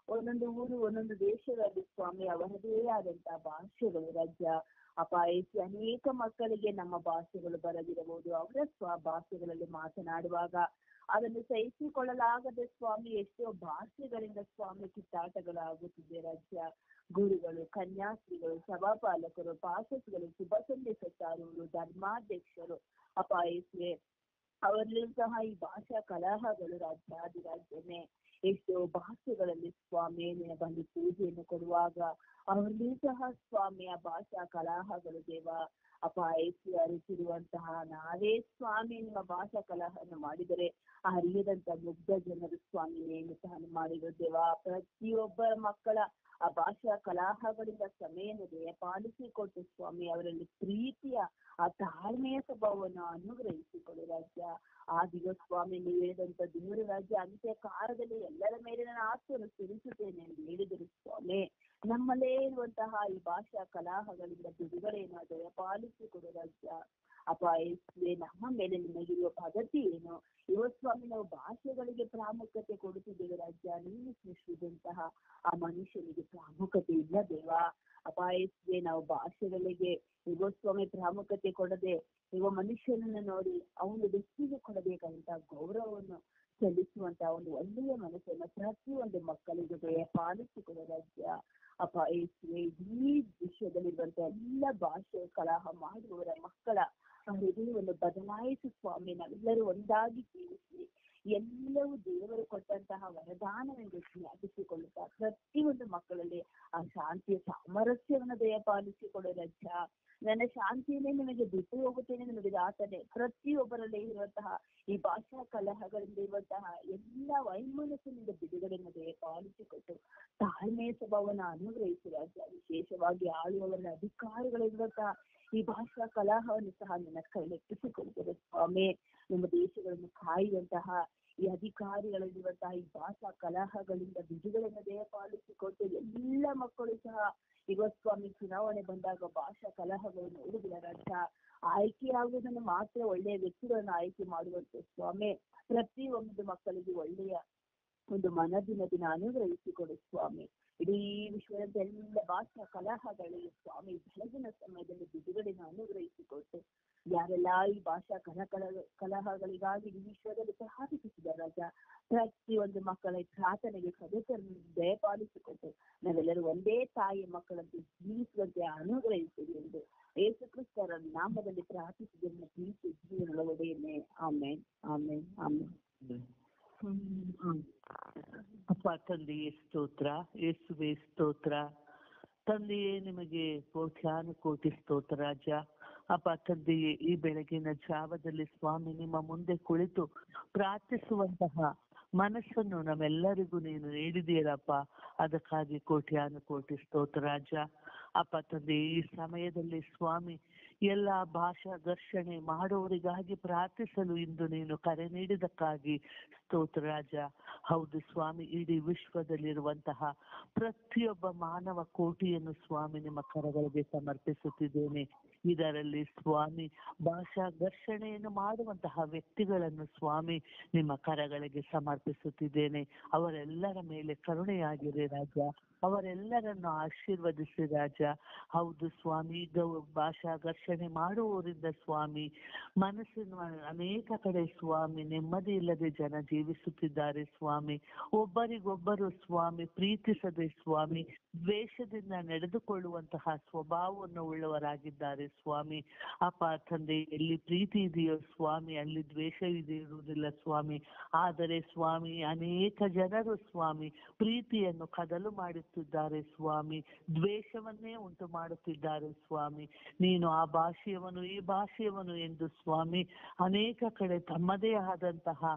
ಒಂದೊಂದು ಊರು ಒಂದೊಂದು ದೇಶಗಳಲ್ಲಿ ಸ್ವಾಮಿ ಅವರದೇ ಆದಂತಹ ಭಾಷೆಗಳು ರಾಜ್ಯ. ಅಪಾಯಿಸಿ ಅನೇಕ ಮಕ್ಕಳಿಗೆ ನಮ್ಮ ಭಾಷೆಗಳು ಬರದಿರಬಹುದು. ಅವರ ಭಾಷೆಗಳಲ್ಲಿ ಮಾತನಾಡುವಾಗ ಅದನ್ನು ಸಹಿಸಿಕೊಳ್ಳಲಾಗದೆ ಸ್ವಾಮಿ ಎಷ್ಟೋ ಭಾಷೆಗಳಿಂದ ಸ್ವಾಮಿ ಕಿತ್ತಾಟಗಳಾಗುತ್ತಿದೆ ರಾಜ್ಯ. ಗುರುಗಳು, ಕನ್ಯಾಸ್ತ್ರೀಗಳು, ಸಭಾಪಾಲಕರು, ಪಾಸಸ್ಗಳು, ಶುಭ ಸಂದೇಶ ಸಾರುವರು, ಧರ್ಮಾಧ್ಯಕ್ಷರು ಅಪಾಯಿಸಿ ಅವರಲ್ಲೂ ಸಹ ಈ ಭಾಷಾ ಕಲಹಗಳು ರಾಜ್ಯಾದಿರಾಜ್ಯನೇ ಎಷ್ಟೋ ಭಾಷೆಗಳಲ್ಲಿ ಸ್ವಾಮಿ ನಿನ್ನ ಬಂದು ಪೂಜೆಯನ್ನು ಕೊಡುವಾಗ ಅವರಲ್ಲೂ ಸಹ ಸ್ವಾಮಿ ಆ ಭಾಷಾ ಕಲಹಗಳು ದೇವ. ಅಪಾಯಿಸಿ ಅರಿತಿರುವಂತಹ ನಾವೇ ಸ್ವಾಮಿ ನಿಮ್ಮ ಭಾಷಾ ಕಲಹವನ್ನು ಮಾಡಿದರೆ ಅರಿಯದಂತ ಮುಗ್ಧ ಜನರು ಸ್ವಾಮಿ ನೇಮಕವನ್ನು ಮಾಡಿರೋ ದೇವ. ಪ್ರತಿಯೊಬ್ಬರ ಮಕ್ಕಳ ಆ ಭಾಷಾ ಕಲಹಗಳಿಂದ ಸಮಯವನ್ನು ದಯಪಾಲಿಸಿಕೊಟ್ಟು ಸ್ವಾಮಿ ಅವರಲ್ಲಿ ಪ್ರೀತಿಯ ಆ ತಾಳ್ಮೆಯ ಸ್ವಭಾವವನ್ನು ಅನುಗ್ರಹಿಸಿಕೊಡು ರಾಜ್ಯ. ಆ ದಿವಸ ಸ್ವಾಮಿ ನೀವು ಹೇಳಿದಂತ ದೇವರ ರಾಜ್ಯ ಅಂತ್ಯ ಕಾಲದಲ್ಲಿ ಎಲ್ಲರ ಮೇಲೆ ನಾನು ಆತ್ಮವನ್ನು ಸುರಿಸುತ್ತೇನೆ ಎಂದು ಹೇಳಿದರು ಸ್ವಾಮಿ. ನಮ್ಮಲ್ಲೇ ಇರುವಂತಹ ಈ ಭಾಷಾ ಕಲಹಗಳಿಂದ ಬಿಡುಗಡೆಯನ್ನು ದಯಪಾಲಿಸಿಕೊಡು ರಾಜ್ಯ. ಅಪಾಯಿಸಿ ನಮ್ಮ ಮೇಲೆ ನಿಮಗಿರುವ ಪದ್ಧತಿ ಏನು ಸ್ವಾಮಿ ನಾವು ಭಾಷೆಗಳಿಗೆ ಪ್ರಾಮುಖ್ಯತೆ ಕೊಡುತ್ತಿದ್ದೇವೆ ರಾಜ್ಯ. ನೀನು ಸೃಷ್ಟಿಸಿದಂತಹ ಆ ಮನುಷ್ಯನಿಗೆ ಪ್ರಾಮುಖ್ಯತೆ ಇಲ್ಲ ದೇವ. ಅಪಾಯಿಸಿ ನಾವು ಭಾಷೆಗಳಿಗೆ ಸ್ವಾಮಿ ಪ್ರಾಮುಖ್ಯತೆ ಕೊಡದೆ ಮನುಷ್ಯನನ್ನು ನೋಡಿ ಅವನು ವ್ಯಕ್ತಿಗೆ ಕೊಡಬೇಕಾದಂತಹ ಗೌರವವನ್ನು ಸಲ್ಲಿಸುವಂತಹ ಒಂದು ಒಳ್ಳೆಯ ಮನಸ್ಸನ್ನು ಪ್ರತಿಯೊಂದು ಮಕ್ಕಳಿಗೆ ದಯಪಾಲಿಸಿಕೊಡ ರಾಜ್ಯ. ಅಪ್ಪ ಯೇಸುವೆ, ಈ ವಿಶ್ವದಲ್ಲಿರುವಂತಹ ಎಲ್ಲ ಭಾಷೆ ಕಲಹ ಮಾಡುವವರ ಮಕ್ಕಳ ಹೃದಯವನ್ನು ಬದಲಾಯಿಸಿ ಸ್ವಾಮಿ, ನಾವೆಲ್ಲರೂ ಒಂದಾಗಿ ಜೀವಿಸಿ ಎಲ್ಲವೂ ದೇವರು ಕೊಟ್ಟಂತಹ ವರದಾನವೆಂದು ಜ್ಞಾಪಿಸಿಕೊಳ್ಳುತ್ತಾ ಪ್ರತಿಯೊಂದು ಮಕ್ಕಳಲ್ಲಿ ಆ ಶಾಂತಿಯ ಸಾಮರಸ್ಯವನ್ನು ದಯಪಾಲಿಸಿಕೊಡು ರಜ್ಜ. ನನ್ನ ಶಾಂತಿಯನ್ನೇ ನಿಮಗೆ ಬಿಟ್ಟು ಹೋಗುತ್ತೇನೆ ನುಡಿದ ಆತನೇ ಪ್ರತಿಯೊಬ್ಬರಲ್ಲಿ ಇರುವಂತಹ ಈ ಭಾಷಾ ಕಲಹಗಳಿಂದ ಇರುವಂತಹ ಎಲ್ಲ ವೈಮನಸ್ಸಿನಿಂದ ಬಿಡುಗಡೆಯನ್ನು ದಯಪಾಲಿಸಿಕೊಟ್ಟು ತಾಳ್ಮೆಯ ಸ್ವಭಾವವನ್ನು ಅನುಗ್ರಹಿಸಿ ರಾಜ. ವಿಶೇಷವಾಗಿ ಆಳುವವರ ಅಧಿಕಾರಿಗಳಿರುವಂತಹ ಈ ಭಾಷಾ ಕಲಹವನ್ನು ಸಹ ನನ್ನ ಕೈಲೆತ್ತಿಸಿಕೊಳ್ತೇವೆ ಸ್ವಾಮಿ. ನಮ್ಮ ದೇಶಗಳನ್ನು ಕಾಯುವಂತಹ ಈ ಅಧಿಕಾರಿಗಳಿರುವಂತಹ ಈ ಭಾಷಾ ಕಲಹಗಳಿಂದ ಬಿಡುಗಡೆಯನ್ನು ದಯಪಾಲಿಸಿಕೊಟ್ಟು ಎಲ್ಲ ಮಕ್ಕಳು ಸಹ ಈಗ ಸ್ವಾಮಿ ಚುನಾವಣೆ ಬಂದಾಗ ಭಾಷಾ ಕಲಹಗಳು ನೋಡುವುದಿಲ್ಲ ರಾಜ. ಆಯ್ಕೆಯಾಗುವುದನ್ನು ಮಾತ್ರ ಒಳ್ಳೆಯ ವ್ಯಕ್ತಿಗಳನ್ನು ಆಯ್ಕೆ ಮಾಡುವಂತೆ ಸ್ವಾಮಿ, ಪ್ರತಿಯೊಂದು ಮಕ್ಕಳಿಗೆ ಒಳ್ಳೆಯ ಒಂದು ಮನದಿನ ದಿನ ಅನುಗ್ರಹಿಸಿಕೊಡು ಸ್ವಾಮಿ. ಇಡೀ ವಿಶ್ವದ ಎಲ್ಲ ಭಾಷಾ ಕಲಹಗಳಿಗೆ ಸ್ವಾಮಿ ಬೆಳಗಿನ ಸಮಯದಲ್ಲಿ ಬಿಡುಗಡೆನ ಅನುಗ್ರಹಿಸಿಕೊಟ್ಟು ಯಾರೆಲ್ಲ ಈ ಭಾಷಾ ಕಲಹಗಳಿಗಾಗಿ ಈ ವಿಶ್ವದಲ್ಲಿ ಪ್ರಾರ್ಥಿಸಿದ ರಾಜ, ಪ್ರತಿಯೊಂದು ಮಕ್ಕಳ ಪ್ರಾರ್ಥನೆಗೆ ಸದಸ್ಯರನ್ನು ದಯಪಾಲಿಸಿಕೊಟ್ಟು ನಾವೆಲ್ಲರೂ ಒಂದೇ ತಾಯಿಯ ಮಕ್ಕಳಂತೆ ಜೀವಿಸುವಂತೆ ಅನುಗ್ರಹಿಸಿದೆ ಎಂದು ಯೇಸು ಕ್ರಿಸ್ತರ ನಾಮದಲ್ಲಿ ಪ್ರಾರ್ಥಿಸಿದ ಜೀವನದ ಒಡೆಯನ್ನೇ. ಆಮೇನ್ ಆಮೇನ್ ಆಮೇನ್. ಅಪ್ಪ ತಂದೆಯೇ ಸ್ತೋತ್ರ, ಯೇಸುವೇ ಸ್ತೋತ್ರ. ತಂದೆಯೇ ನಿಮಗೆ ಕೋಟ್ಯಾನುಕೋಟಿ ಸ್ತೋತ್ರ ರಾಜ. ಅಪ್ಪ ತಂದೆಯೇ, ಈ ಬೆಳಗಿನ ಜಾವದಲ್ಲಿ ಸ್ವಾಮಿ ನಿಮ್ಮ ಮುಂದೆ ಕುಳಿತು ಪ್ರಾರ್ಥಿಸುವಂತಹ ಮನಸ್ಸನ್ನು ನಮ್ಮೆಲ್ಲರಿಗೂ ನೀನು ನೀಡಿದೀರಪ್ಪ. ಅದಕ್ಕಾಗಿ ಕೋಟ್ಯಾನುಕೋಟಿ ಸ್ತೋತ್ರ ರಾಜ. ಅಪ್ಪ ತಂದೆ, ಈ ಸಮಯದಲ್ಲಿ ಸ್ವಾಮಿ ಎಲ್ಲ ಭಾಷಾ ಘರ್ಷಣೆ ಮಾಡುವವರಿಗಾಗಿ ಪ್ರಾರ್ಥಿಸಲು ಇಂದು ನೀನು ಕರೆ ನೀಡಿದಕ್ಕಾಗಿ ಸ್ತೋತ್ರ ರಾಜ. ಹೌದು ಸ್ವಾಮಿ, ಇಡೀ ವಿಶ್ವದಲ್ಲಿರುವಂತಹ ಪ್ರತಿಯೊಬ್ಬ ಮಾನವ ಕೋಟಿಯನ್ನು ಸ್ವಾಮಿ ನಿಮ್ಮ ಕರಗಳಿಗೆ ಸಮರ್ಪಿಸುತ್ತಿದ್ದೇನೆ. ಇದರಲ್ಲಿ ಸ್ವಾಮಿ ಭಾಷಾ ಘರ್ಷಣೆಯನ್ನು ಮಾಡುವಂತಹ ವ್ಯಕ್ತಿಗಳನ್ನು ಸ್ವಾಮಿ ನಿಮ್ಮ ಕರಗಳಿಗೆ ಸಮರ್ಪಿಸುತ್ತಿದ್ದೇನೆ. ಅವರೆಲ್ಲರ ಮೇಲೆ ಕರುಣೆಯಾಗಿರಿ ರಾಜ, ಅವರೆಲ್ಲರನ್ನು ಆಶೀರ್ವದಿಸಿ ರಾಜ. ಹೌದು ಸ್ವಾಮಿ, ಈಗ ಭಾಷಾ ಘರ್ಷಣೆ ಮಾಡುವವರಿಂದ ಸ್ವಾಮಿ ಮನಸ್ಸಿನ ಅನೇಕ ಕಡೆ ಸ್ವಾಮಿ ನೆಮ್ಮದಿ ಇಲ್ಲದೆ ಜನ ಜೀವಿಸುತ್ತಿದ್ದಾರೆ ಸ್ವಾಮಿ. ಒಬ್ಬರಿಗೊಬ್ಬರು ಸ್ವಾಮಿ ಪ್ರೀತಿಸದೆ ಸ್ವಾಮಿ ದ್ವೇಷದಿಂದ ನಡೆದುಕೊಳ್ಳುವಂತಹ ಸ್ವಭಾವವನ್ನು ಉಳ್ಳವರಾಗಿದ್ದಾರೆ ಸ್ವಾಮಿ. ಅಪ್ಪ ತಂದೆ, ಎಲ್ಲಿ ಪ್ರೀತಿ ಇದೆಯೋ ಸ್ವಾಮಿ ಅಲ್ಲಿ ದ್ವೇಷ ಇರುವುದಿಲ್ಲ ಸ್ವಾಮಿ. ಆದರೆ ಸ್ವಾಮಿ ಅನೇಕ ಜನರು ಸ್ವಾಮಿ ಪ್ರೀತಿಯನ್ನು ಕದಲು ಮಾಡುತ್ತಿದ್ದಾರೆ ಸ್ವಾಮಿ, ದ್ವೇಷವನ್ನೇ ಉಂಟು ಮಾಡುತ್ತಿದ್ದಾರೆ ಸ್ವಾಮಿ. ನೀನು ಆ ಭಾಷೆಯವನು ಈ ಭಾಷೆಯವನು ಎಂದು ಸ್ವಾಮಿ ಅನೇಕ ಕಡೆ ತಮ್ಮದೇ ಆದಂತಹ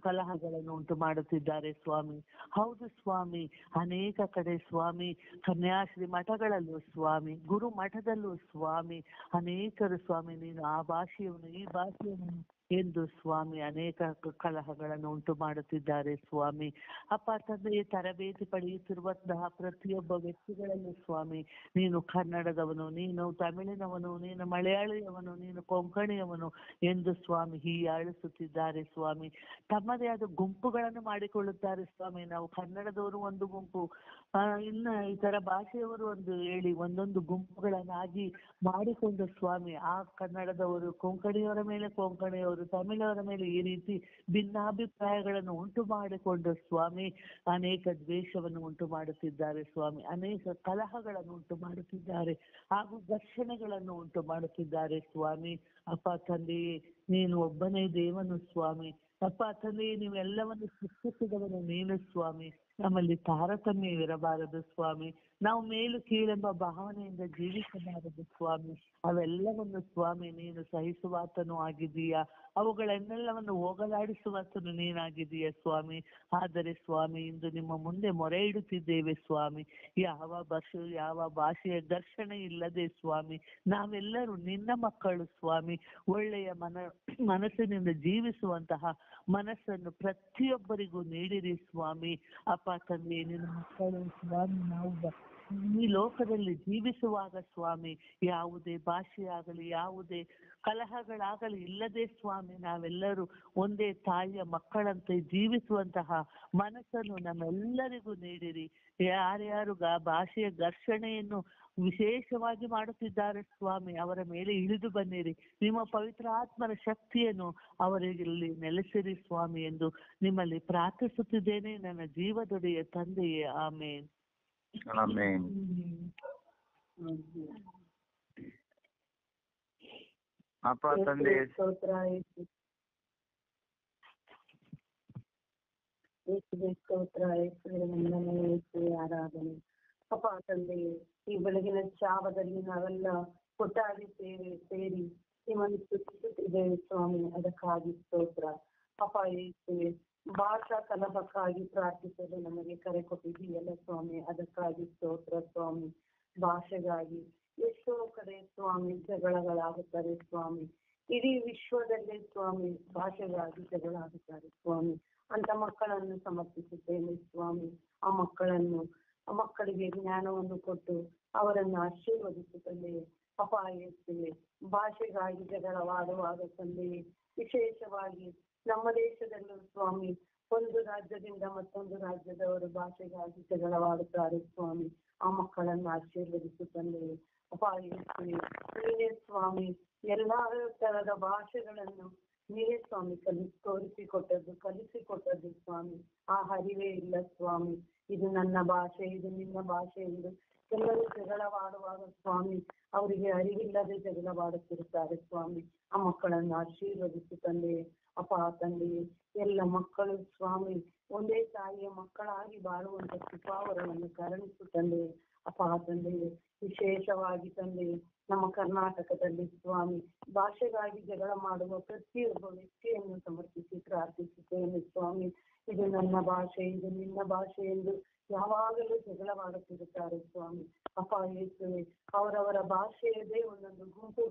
ಕಲಹಗಳನ್ನು ಉಂಟು ಮಾಡುತ್ತಿದ್ದಾರೆ ಸ್ವಾಮಿ. ಹೌದು ಸ್ವಾಮಿ, ಅನೇಕ ಕಡೆ ಸ್ವಾಮಿ ಕನ್ಯಾಶ್ರೀ ಮಠಗಳಲ್ಲೂ ಸ್ವಾಮಿ ಗುರು ಮಠದಲ್ಲೂ ಸ್ವಾಮಿ ಅನೇಕರು ಸ್ವಾಮಿ ನೀನು ಆ ಭಾಷೆಯವನು ಈ ಭಾಷೆಯವನು ಎಂದು ಸ್ವಾಮಿ ಅನೇಕ ಕಲಹಗಳನ್ನು ಉಂಟು ಮಾಡುತ್ತಿದ್ದಾರೆ ಸ್ವಾಮಿ. ಅಪ್ಪ ತಂದೆಯ ತರಬೇತಿ ಪಡೆಯುತ್ತಿರುವಂತಹ ಪ್ರತಿಯೊಬ್ಬ ವ್ಯಕ್ತಿಗಳಲ್ಲೂ ಸ್ವಾಮಿ ನೀನು ಕನ್ನಡದವನು, ನೀನು ತಮಿಳಿನವನು, ನೀನು ಮಲಯಾಳಿಯವನು, ನೀನು ಕೊಂಕಣಿಯವನು ಎಂದು ಸ್ವಾಮಿ ಹೀಯಾಳಿಸುತ್ತಿದ್ದಾರೆ ಸ್ವಾಮಿ. ತಮ್ಮದೇ ಆದ ಗುಂಪುಗಳನ್ನು ಮಾಡಿಕೊಳ್ಳುತ್ತಾರೆ ಸ್ವಾಮಿ. ನಾವು ಕನ್ನಡದವರು ಒಂದು ಗುಂಪು, ಇನ್ನು ಇತರ ಭಾಷೆಯವರು ಒಂದು ಹೇಳಿ ಒಂದೊಂದು ಗುಂಪುಗಳನ್ನಾಗಿ ಮಾಡಿಕೊಂಡು ಸ್ವಾಮಿ ಆ ಕನ್ನಡದವರು ಕೊಂಕಣಿಯವರ ಮೇಲೆ, ಕೊಂಕಣಿಯವರು ತಮಿಳವರ ಮೇಲೆ ಈ ರೀತಿ ಭಿನ್ನಾಭಿಪ್ರಾಯಗಳನ್ನು ಉಂಟು ಮಾಡಿಕೊಂಡು ಸ್ವಾಮಿ ಅನೇಕ ದ್ವೇಷವನ್ನು ಉಂಟು ಮಾಡುತ್ತಿದ್ದಾರೆ ಸ್ವಾಮಿ. ಅನೇಕ ಕಲಹಗಳನ್ನು ಉಂಟು ಮಾಡುತ್ತಿದ್ದಾರೆ ಹಾಗೂ ಘರ್ಷಣೆಗಳನ್ನು ಉಂಟು ಮಾಡುತ್ತಿದ್ದಾರೆ ಸ್ವಾಮಿ. ಅಪ್ಪ ತಂದೆಯೇ, ನೀನು ಒಬ್ಬನೇ ದೇವನು ಸ್ವಾಮಿ. ಅಪ್ಪ ತಂದೆಯೇ, ನೀವೆಲ್ಲವನ್ನು ಸೃಷ್ಟಿಸಿದವನು ನೀನು ಸ್ವಾಮಿ. ನಮ್ಮಲ್ಲಿ ತಾರತಮ್ಯವಿರಬಾರದು ಸ್ವಾಮಿ. ನಾವು ಮೇಲು ಕೀಳೆಂಬ ಭಾವನೆಯಿಂದ ಜೀವಿಸಬಾರದು ಸ್ವಾಮಿ. ಅವೆಲ್ಲವನ್ನು ಸ್ವಾಮಿ ನೀನು ಸಹಿಸುವಾತನೂ ಆಗಿದೀಯಾ, ಅವುಗಳನ್ನೆಲ್ಲವನ್ನು ಹೋಗಲಾಡಿಸುವಾತನು ನೀನಾಗಿದೀಯ ಸ್ವಾಮಿ. ಆದರೆ ಸ್ವಾಮಿ ಇಂದು ನಿಮ್ಮ ಮುಂದೆ ಮೊರೆ ಇಡುತ್ತಿದ್ದೇವೆ ಸ್ವಾಮಿ. ಯಾವ ಭಾಷೆಯ ಘರ್ಷಣೆ ಇಲ್ಲದೆ ಸ್ವಾಮಿ ನಾವೆಲ್ಲರೂ ನಿನ್ನ ಮಕ್ಕಳು ಸ್ವಾಮಿ. ಒಳ್ಳೆಯ ಮನಸ್ಸಿನಿಂದ ಜೀವಿಸುವಂತಹ ಮನಸ್ಸನ್ನು ಪ್ರತಿಯೊಬ್ಬರಿಗೂ ನೀಡಿರಿ ಸ್ವಾಮಿ. ಅಪ್ಪ ತಂದೆ, ನಿನ್ನ ಮಕ್ಕಳು ಸ್ವಾಮಿ ನಾವು ಈ ಲೋಕದಲ್ಲಿ ಜೀವಿಸುವಾಗ ಸ್ವಾಮಿ ಯಾವುದೇ ಭಾಷೆಯಾಗಲಿ ಯಾವುದೇ ಕಲಹಗಳಾಗಲಿ ಇಲ್ಲದೆ ಸ್ವಾಮಿ ನಾವೆಲ್ಲರೂ ಒಂದೇ ತಾಯಿಯ ಮಕ್ಕಳಂತೆ ಜೀವಿಸುವಂತಹ ಮನಸ್ಸನ್ನು ನಮ್ಮೆಲ್ಲರಿಗೂ ನೀಡಿರಿ. ಯಾರ್ಯಾರು ಭಾಷೆಯ ಘರ್ಷಣೆಯನ್ನು ವಿಶೇಷವಾಗಿ ಮಾಡುತ್ತಿದ್ದಾರೆ ಸ್ವಾಮಿ ಅವರ ಮೇಲೆ ಇಳಿದು ಬನ್ನಿರಿ. ನಿಮ್ಮ ಪವಿತ್ರ ಆತ್ಮನ ಶಕ್ತಿಯನ್ನು ಅವರಲ್ಲಿ ನೆಲೆಸಿರಿ ಸ್ವಾಮಿ ಎಂದು ನಿಮ್ಮಲ್ಲಿ ಪ್ರಾರ್ಥಿಸುತ್ತಿದ್ದೇನೆ ನನ್ನ ಜೀವದೊಡೆಯ ತಂದೆಯೇ. ಆಮೇನ್. ಆಮೆನ್. ಅಪ್ಪ ತಂದೆ ಸ್ತೋತ್ರ ಯೇಸುವೆ ಸ್ತೋತ್ರ, ಯೇಸುವೆ ವಂದನೆ, ಯೇಸುವೆ ಆರಾಧನೆ. ಅಪ್ಪ ತಂದೆ, ಈ ಬೆಳಗಿನ ಜಾವದಲ್ಲಿ ನಾವೆಲ್ಲ ಒಟ್ಟಾಗಿ ಸೇರಿ ನಿಮ್ಮನ್ನು ಸ್ತುತಿಸುತ್ತಿದ್ದೇವೆ ಸ್ವಾಮಿ, ಅದಕ್ಕಾಗಿ ಸ್ತೋತ್ರ. ಅಪ್ಪ ಯೇಸುವೆ, ಭಾಷಾ ಕಲಹಕ್ಕಾಗಿ ಪ್ರಾರ್ಥಿಸಲು ನಮಗೆ ಕರೆ ಕೊಟ್ಟಿದ್ದೀಯಲ್ಲ ಸ್ವಾಮಿ, ಅದಕ್ಕಾಗಿ ಸ್ತೋತ್ರ ಸ್ವಾಮಿ. ಭಾಷೆಗಾಗಿ ಎಷ್ಟೋ ಕಡೆ ಸ್ವಾಮಿ ಜಗಳಗಳಾಗುತ್ತದೆ ಸ್ವಾಮಿ, ಇಡೀ ವಿಶ್ವದಲ್ಲೇ ಸ್ವಾಮಿ ಭಾಷೆಗಾಗಿ ಜಗಳ ಆಗುತ್ತಾರೆ ಸ್ವಾಮಿ. ಅಂತ ಮಕ್ಕಳನ್ನು ಸಮರ್ಪಿಸುತ್ತೇನೆ ಸ್ವಾಮಿ. ಆ ಮಕ್ಕಳಿಗೆ ಜ್ಞಾನವನ್ನು ಕೊಟ್ಟು ಅವರನ್ನು ಆಶೀರ್ವದಿಸುತ್ತಲೇ ಅಪ್ಪ ಯೇಸುವೆ, ಭಾಷೆಗಾಗಿ ಜಗಳವಾಡುವಾಗ ತಂದೆಯೇ, ವಿಶೇಷವಾಗಿ ನಮ್ಮ ದೇಶದಲ್ಲೂ ಸ್ವಾಮಿ ಒಂದು ರಾಜ್ಯದಿಂದ ಮತ್ತೊಂದು ರಾಜ್ಯದವರು ಭಾಷೆಗಾಗಿ ಜಗಳವಾಡುತ್ತಾರೆ ಸ್ವಾಮಿ. ಆ ಮಕ್ಕಳನ್ನು ಆಶೀರ್ವದಿಸುತ್ತಲೇ ಅಪ್ಪ ಯೇಸುವೆ, ನೀನೇ ಸ್ವಾಮಿ ಎಲ್ಲಾ ತರದ ಭಾಷೆಗಳನ್ನು ನೀವೇ ಸ್ವಾಮಿ ಕಲಿಸಿಕೊಟ್ಟದ್ದು ಸ್ವಾಮಿ. ಆ ಅರಿವೇ ಇಲ್ಲ ಸ್ವಾಮಿ, ಇದು ನನ್ನ ಭಾಷೆ, ಇದು ನಿನ್ನ ಭಾಷೆ ಎಂದು ಎಲ್ಲರೂ ಜಗಳವಾಡುವಾಗ ಸ್ವಾಮಿ ಅವರಿಗೆ ಅರಿವಿಲ್ಲದೆ ಜಗಳವಾಡುತ್ತಿರುತ್ತಾರೆ ಸ್ವಾಮಿ. ಆ ಮಕ್ಕಳನ್ನು ಆಶೀರ್ವದಿಸು ತಂದೆ. ಅಪ್ಪ ತಂದೆ, ಎಲ್ಲ ಮಕ್ಕಳು ಸ್ವಾಮಿ ಒಂದೇ ತಾಯಿಯ ಮಕ್ಕಳಾಗಿ ಬಾಳುವಂತ ಕೃಪಾವರವನ್ನು ಕರುಣಿಸು ತಂದೆ. ಅಪ್ಪ ತಂದೆ, ವಿಶೇಷವಾಗಿ ತಂದೆ ನಮ್ಮ ಕರ್ನಾಟಕದಲ್ಲಿ ಸ್ವಾಮಿ ಭಾಷೆಗಾಗಿ ಜಗಳ ಮಾಡುವ ಪ್ರತಿಯೊಬ್ಬ ವ್ಯಕ್ತಿಯನ್ನು ಸಮರ್ಪಿಸಿ ಪ್ರಾರ್ಥಿಸುತ್ತೇನೆ ಸ್ವಾಮಿ. ಇದು ನನ್ನ ಭಾಷೆ, ಇದು ನಿನ್ನ ಭಾಷೆ ಎಂದು ಯಾವಾಗಲೂ ಜಗಳವಾಡುತ್ತಿರುತ್ತಾರೆ ಸ್ವಾಮಿ. ಅಪ್ಪ ಯೇಸುವೆ, ಅವರವರ ಭಾಷೆಯದೇ ಒಂದೊಂದು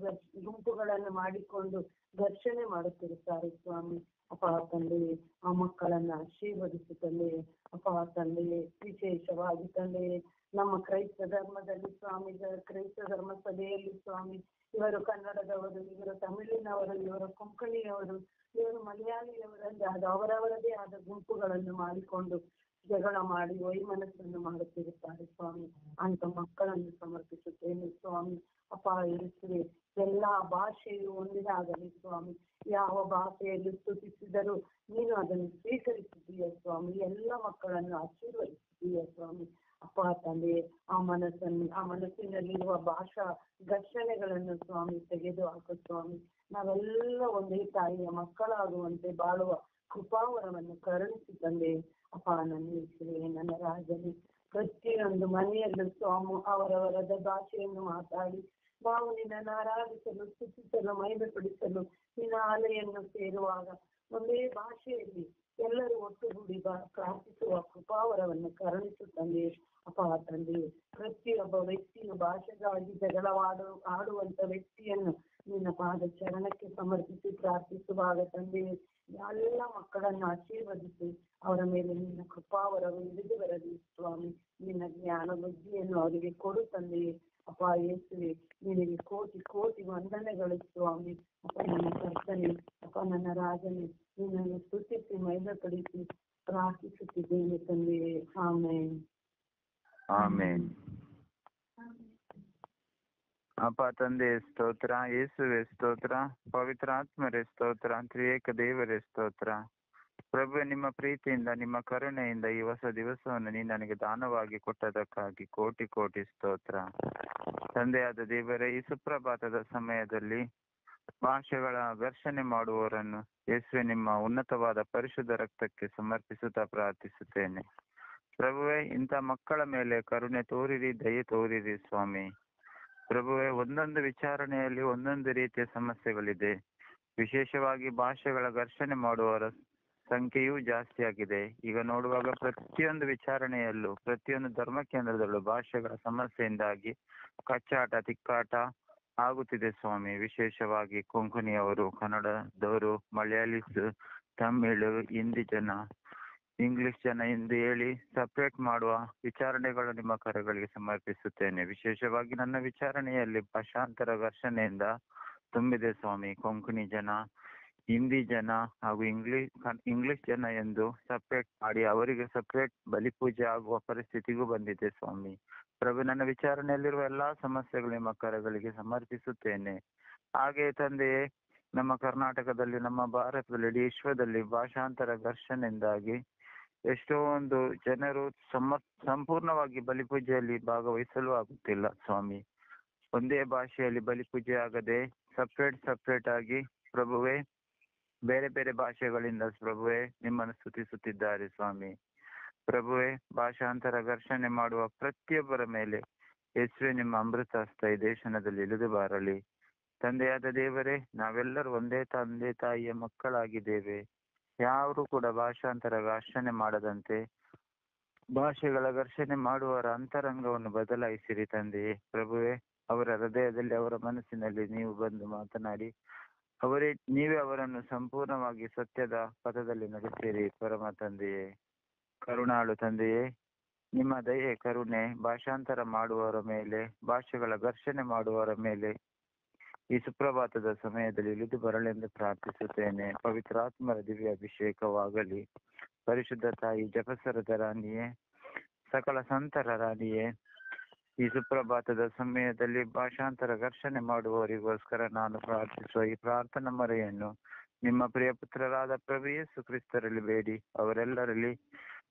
ಗುಂಪುಗಳನ್ನು ಮಾಡಿಕೊಂಡು ಘರ್ಷಣೆ ಮಾಡುತ್ತಿರುತ್ತಾರೆ ಸ್ವಾಮಿ. ಅಪ್ಪ ತಂದೆಯೇ, ಆ ಮಕ್ಕಳನ್ನ ಆಶೀರ್ವದಿಸುತ್ತಲೇ ಅಪ್ಪ ತಂದೆಯೇ, ವಿಶೇಷವಾಗಿ ತಂದೆಯೇ ನಮ್ಮ ಕ್ರೈಸ್ತ ಧರ್ಮದಲ್ಲಿ ಸ್ವಾಮಿ, ಕ್ರೈಸ್ತ ಧರ್ಮ ಸಭೆಯಲ್ಲಿ ಸ್ವಾಮಿ ಇವರು ಕನ್ನಡದವರು, ಇವರು ತಮಿಳಿನವರು, ಇವರು ಕೊಂಕಣಿಯವರು, ಇವರು ಮಲಯಾಳಿಯವರಲ್ಲಿ ಅವರವರದೇ ಆದ ಗುಂಪುಗಳನ್ನು ಮಾಡಿಕೊಂಡು ಜಗಳ ಮಾಡಿ ವೈಮನಸ್ಸನ್ನು ಮಾಡುತ್ತಿರುತ್ತಾರೆ ಸ್ವಾಮಿ. ಅಂತ ಮಕ್ಕಳನ್ನು ಸಮರ್ಪಿಸುತ್ತೇನೆ ಸ್ವಾಮಿ. ಅಪ್ಪ ಯೇಸುವೆ, ಎಲ್ಲಾ ಭಾಷೆಯು ಒಂದಿನಾಗಲಿ ಸ್ವಾಮಿ. ಯಾವ ಭಾಷೆಯಲ್ಲಿ ಸ್ತುತಿಸಿದರೂ ನೀನು ಅದನ್ನು ಸ್ವೀಕರಿಸಿದ್ದೀಯ ಸ್ವಾಮಿ. ಎಲ್ಲ ಮಕ್ಕಳನ್ನು ಆಶೀರ್ವದಿಸಿದ್ದೀಯ ಸ್ವಾಮಿ. ಅಪ್ಪ ತಂದೆ, ಆ ಮನಸ್ಸಿನಲ್ಲಿರುವ ಭಾಷಾ ಘರ್ಷಣೆಗಳನ್ನು ಸ್ವಾಮಿ ತೆಗೆದು ಹಾಕು ಸ್ವಾಮಿ. ನಾವೆಲ್ಲ ಒಂದೇ ತಾಯಿಯ ಮಕ್ಕಳಾಗುವಂತೆ ಬಾಳುವ ಕೃಪಾವರವನ್ನು ಕರುಣಿಸಿ ತಂದೆ. ಅಪ್ಪ ನನ್ನ ಯೇಸುವೆ, ನನ್ನ ರಾಜನೇ, ಪ್ರತಿಯೊಂದು ಮನೆಯಲ್ಲೂ ಸ್ವಾಮಿ ಅವರವರದ ಭಾಷೆಯನ್ನು ಮಾತಾಡಿ ನಾವು ನಿನ್ನನ್ನು ಆರಾಧಿಸಲು, ಸ್ತುತಿಸಲು, ಮಹಿಮೆಪಡಿಸಲು ನಿನ್ನ ಆಲಯನ್ನು ಸೇರುವಾಗ ಒಂದೇ ಭಾಷೆಯಲ್ಲಿ ಎಲ್ಲರೂ ಒಟ್ಟುಗೂಡಿ ಪ್ರಾರ್ಥಿಸುವ ಕೃಪಾವರವನ್ನು ಕರುಣಿಸು ತಂದೆ. ಅಪ್ಪ ತಂದೆ, ಪ್ರತಿಯೊಬ್ಬ ವ್ಯಕ್ತಿಯು ಭಾಷೆಗಾಗಿ ಆಡುವಂತ ವ್ಯಕ್ತಿಯನ್ನು ನಿನ್ನ ಪಾದ ಚರಣಕ್ಕೆ ಸಮರ್ಪಿಸಿ ಪ್ರಾರ್ಥಿಸುವಾಗ ತಂದೆ, ಎಲ್ಲ ಮಕ್ಕಳನ್ನು ಆಶೀರ್ವದಿಸಿ ಅವರ ಮೇಲೆ ನಿನ್ನ ಕೃಪಾವರವು ಇಳಿದು ಬರಲಿ ಸ್ವಾಮಿ. ನಿನ್ನ ಜ್ಞಾನ ಬುದ್ಧಿಯನ್ನು ಅವರಿಗೆ ಕೊಡು ತಂದೆಯೇ. ಅಪ್ಪ ಯೇಸುವೆ, ನಿನಗೆ ಕೋಟಿ ಕೋಟಿ ವಂದನೆಗಳು ಸ್ವಾಮಿ. ಅಪ್ಪ ನನ್ನ ಕರ್ತನೆ, ಅಪ್ಪ ನನ್ನ ರಾಜನೇ, ನಿನ್ನನ್ನು ಸ್ತುತಿಸಿ ಮಹಿಮೆಪಡಿಸಿ ಪ್ರಾರ್ಥಿಸುತ್ತಿದ್ದೇನೆ ತಂದೆಯೇ. ಆಮೆನ್. ಆಮೆನ್. ಅಪ್ಪ ತಂದೆ ಸ್ತೋತ್ರ, ಯೇಸುವೆ ಸ್ತೋತ್ರ, ಪವಿತ್ರಾತ್ಮರೇ ಸ್ತೋತ್ರ, ತ್ರಿಯೇಕ ದೇವರೇ ಸ್ತೋತ್ರ. ಪ್ರಭು, ನಿಮ್ಮ ಪ್ರೀತಿಯಿಂದ, ನಿಮ್ಮ ಕರುಣೆಯಿಂದ ಈ ಹೊಸ ದಿವಸವನ್ನು ನೀನು ನನಗೆ ದಾನವಾಗಿ ಕೊಟ್ಟದಕ್ಕಾಗಿ ಕೋಟಿ ಕೋಟಿ ಸ್ತೋತ್ರ. ತಂದೆಯಾದ ದೇವರೇ, ಈ ಸುಪ್ರಭಾತದ ಸಮಯದಲ್ಲಿ ಭಾಷೆಗಳ ಘರ್ಷಣೆ ಮಾಡುವವರನ್ನು ಯೇಸುವೆ ನಿಮ್ಮ ಉನ್ನತವಾದ ಪರಿಶುದ್ಧ ರಕ್ತಕ್ಕೆ ಸಮರ್ಪಿಸುತ್ತಾ ಪ್ರಾರ್ಥಿಸುತ್ತೇನೆ. ಪ್ರಭುವೇ, ಇಂಥ ಮಕ್ಕಳ ಮೇಲೆ ಕರುಣೆ ತೋರಿರಿ, ದಯೆ ತೋರಿರಿ ಸ್ವಾಮಿ. ಪ್ರಭುವೇ, ಒಂದೊಂದು ವಿಚಾರಣೆಯಲ್ಲಿ ಒಂದೊಂದು ರೀತಿಯ ಸಮಸ್ಯೆಗಳಿದೆ. ವಿಶೇಷವಾಗಿ ಭಾಷೆಗಳ ಘರ್ಷಣೆ ಮಾಡುವವರ ಸಂಖ್ಯೆಯೂ ಜಾಸ್ತಿ ಆಗಿದೆ. ಈಗ ನೋಡುವಾಗ ಪ್ರತಿಯೊಂದು ವಿಚಾರಣೆಯಲ್ಲೂ, ಪ್ರತಿಯೊಂದು ಧರ್ಮ ಕೇಂದ್ರದಲ್ಲೂ ಭಾಷೆಗಳ ಸಮಸ್ಯೆಯಿಂದಾಗಿ ಕಚ್ಚಾಟ, ತಿಕ್ಕಾಟ ಆಗುತ್ತಿದೆ ಸ್ವಾಮಿ. ವಿಶೇಷವಾಗಿ ಕೊಂಕಣಿಯವರು, ಕನ್ನಡದವರು, ಮಲಯಾಳೀಸ್, ತಮಿಳು, ಹಿಂದಿ ಜನ, ಇಂಗ್ಲಿಷ್ ಜನ ಎಂದು ಹೇಳಿ ಸಪರೇಟ್ ಮಾಡುವ ವಿಚಾರಣೆಗಳು ನಿಮ್ಮ ಕರಗಳಿಗೆ ಸಮರ್ಪಿಸುತ್ತೇನೆ. ವಿಶೇಷವಾಗಿ ನನ್ನ ವಿಚಾರಣೆಯಲ್ಲಿ ಭಾಷಾಂತರ ಘರ್ಷಣೆಯಿಂದ ತುಂಬಿದೆ ಸ್ವಾಮಿ. ಕೊಂಕಣಿ ಜನ, ಹಿಂದಿ ಜನ ಹಾಗೂ ಇಂಗ್ಲಿಷ್ ಜನ ಎಂದು ಸಪರೇಟ್ ಮಾಡಿ ಅವರಿಗೆ ಸಪರೇಟ್ ಬಲಿಪೂಜೆ ಆಗುವ ಪರಿಸ್ಥಿತಿಗೂ ಬಂದಿದೆ ಸ್ವಾಮಿ. ಪ್ರಭು, ನನ್ನ ವಿಚಾರಣೆಯಲ್ಲಿರುವ ಎಲ್ಲಾ ಸಮಸ್ಯೆಗಳು ನಿಮ್ಮ ಕರಗಳಿಗೆ ಸಮರ್ಪಿಸುತ್ತೇನೆ. ಹಾಗೆ ತಂದೆಯೇ, ನಮ್ಮ ಕರ್ನಾಟಕದಲ್ಲಿ, ನಮ್ಮ ಭಾರತದಲ್ಲಿ, ಇಡೀ ವಿಶ್ವದಲ್ಲಿ ಭಾಷಾಂತರ ಘರ್ಷಣೆಯಿಂದಾಗಿ ಎಷ್ಟೊಂದು ಜನರು ಸಂಪೂರ್ಣವಾಗಿ ಬಲಿಪೂಜೆಯಲ್ಲಿ ಭಾಗವಹಿಸಲು ಆಗುತ್ತಿಲ್ಲ ಸ್ವಾಮಿ. ಒಂದೇ ಭಾಷೆಯಲ್ಲಿ ಬಲಿಪೂಜೆ ಆಗದೆ ಸಪ್ರೇಟ್ ಆಗಿ ಪ್ರಭುವೇ ಬೇರೆ ಬೇರೆ ಭಾಷೆಗಳಿಂದ ಪ್ರಭುವೇ ನಿಮ್ಮನ್ನು ಸ್ತುತಿಸುತ್ತಿದ್ದಾರೆ ಸ್ವಾಮಿ. ಪ್ರಭುವೇ, ಭಾಷಾಂತರ ಘರ್ಷಣೆ ಮಾಡುವ ಪ್ರತಿಯೊಬ್ಬರ ಮೇಲೆ ಯೇಸುವೆ ನಿಮ್ಮ ಅಮೃತ ಹಸ್ತ ಈ ದೇಶದಲ್ಲಿ ಇಳಿದು ಬಾರಲಿ. ತಂದೆಯಾದ ದೇವರೇ, ನಾವೆಲ್ಲರೂ ಒಂದೇ ತಂದೆ ತಾಯಿಯ ಮಕ್ಕಳಾಗಿದ್ದೇವೆ. ಯಾರು ಕೂಡ ಭಾಷಾಂತರ ಘರ್ಷಣೆ ಮಾಡದಂತೆ ಭಾಷೆಗಳ ಘರ್ಷಣೆ ಮಾಡುವವರ ಅಂತರಂಗವನ್ನು ಬದಲಾಯಿಸಿರಿ ತಂದೆಯೇ. ಪ್ರಭುವೇ, ಅವರ ಹೃದಯದಲ್ಲಿ ಅವರ ಮನಸ್ಸಿನಲ್ಲಿ ನೀವು ಬಂದು ಮಾತನಾಡಿ ನೀವೇ ಅವರನ್ನು ಸಂಪೂರ್ಣವಾಗಿ ಸತ್ಯದ ಪಥದಲ್ಲಿ ನಡೆಸಿರಿ. ಪರಮ ತಂದೆಯೇ, ಕರುಣಾಳು ತಂದೆಯೇ, ನಿಮ್ಮ ದಯೆ ಕರುಣೆ ಭಾಷಾಂತರ ಮಾಡುವವರ ಮೇಲೆ, ಭಾಷೆಗಳ ಘರ್ಷಣೆ ಮಾಡುವವರ ಮೇಲೆ ಈ ಸುಪ್ರಭಾತದ ಸಮಯದಲ್ಲಿ ಇಳಿದು ಬರಲೆಂದು ಪ್ರಾರ್ಥಿಸುತ್ತೇನೆ. ಪವಿತ್ರಾತ್ಮರ ದಿವ್ಯ ಅಭಿಷೇಕವಾಗಲಿ. ಪರಿಶುದ್ಧ ತಾಯಿ ಜಪಸರದ ರಾಣಿಯೇ, ಸಕಲ ಸಂತರ ರಾಣಿಯೇ, ಈ ಸುಪ್ರಭಾತದ ಸಮಯದಲ್ಲಿ ಭಾಷಾಂತರ ಘರ್ಷಣೆ ಮಾಡುವವರಿಗೋಸ್ಕರ ನಾನು ಪ್ರಾರ್ಥಿಸುವ ಈ ಪ್ರಾರ್ಥನಾ ಮೊರೆಯನ್ನು ನಿಮ್ಮ ಪ್ರಿಯ ಪುತ್ರರಾದ ಪ್ರಭು ಯೇಸು ಕ್ರಿಸ್ತರಲ್ಲಿ ಬೇಡಿ ಅವರೆಲ್ಲರಲ್ಲಿ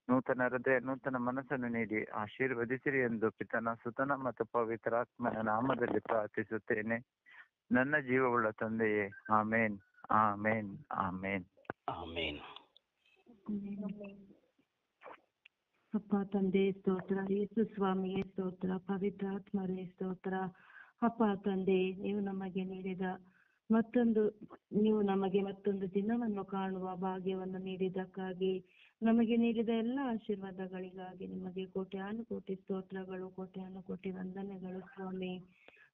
ನೂತನ ಹೃದಯ ನೂತನ ಮನಸ್ಸನ್ನು ನೀಡಿ ಆಶೀರ್ವದಿಸಿರಿ ಎಂದು ಪಿತನ ಸುತನ ಮತ್ತು ಪವಿತ್ರಾತ್ಮನ ನಾಮದಲ್ಲಿ ಪ್ರಾರ್ಥಿಸುತ್ತೇನೆ ನನ್ನ ಜೀವವುಳ್ಳ ತಂದೆಯೇ. ಆಮೇನ್, ಆಮೇನ್, ಆಮೇನ್, ಆಮೇನ್. ಅಪ್ಪ ತಂದೆ ಸ್ತೋತ್ರ, ಯೇಸು ಸ್ವಾಮಿಯೇ ಸ್ತೋತ್ರ, ಪವಿತ್ರಾತ್ಮರೇ ಸ್ತೋತ್ರ. ಅಪ್ಪ ತಂದೆ, ನೀವು ನಮಗೆ ಮತ್ತೊಂದು ದಿನವನ್ನು ಕಾಣುವ ಭಾಗ್ಯವನ್ನು ನೀಡಿದ್ದಕ್ಕಾಗಿ, ನಮಗೆ ನೀಡಿದ ಎಲ್ಲ ಆಶೀರ್ವಾದಗಳಿಗಾಗಿ ನಿಮಗೆ ಕೋಟ್ಯಾನುಕೋಟಿ ಸ್ತೋತ್ರಗಳು, ಕೋಟ್ಯಾನುಕೋಟಿ ವಂದನೆಗಳು ಸ್ವಾಮಿ.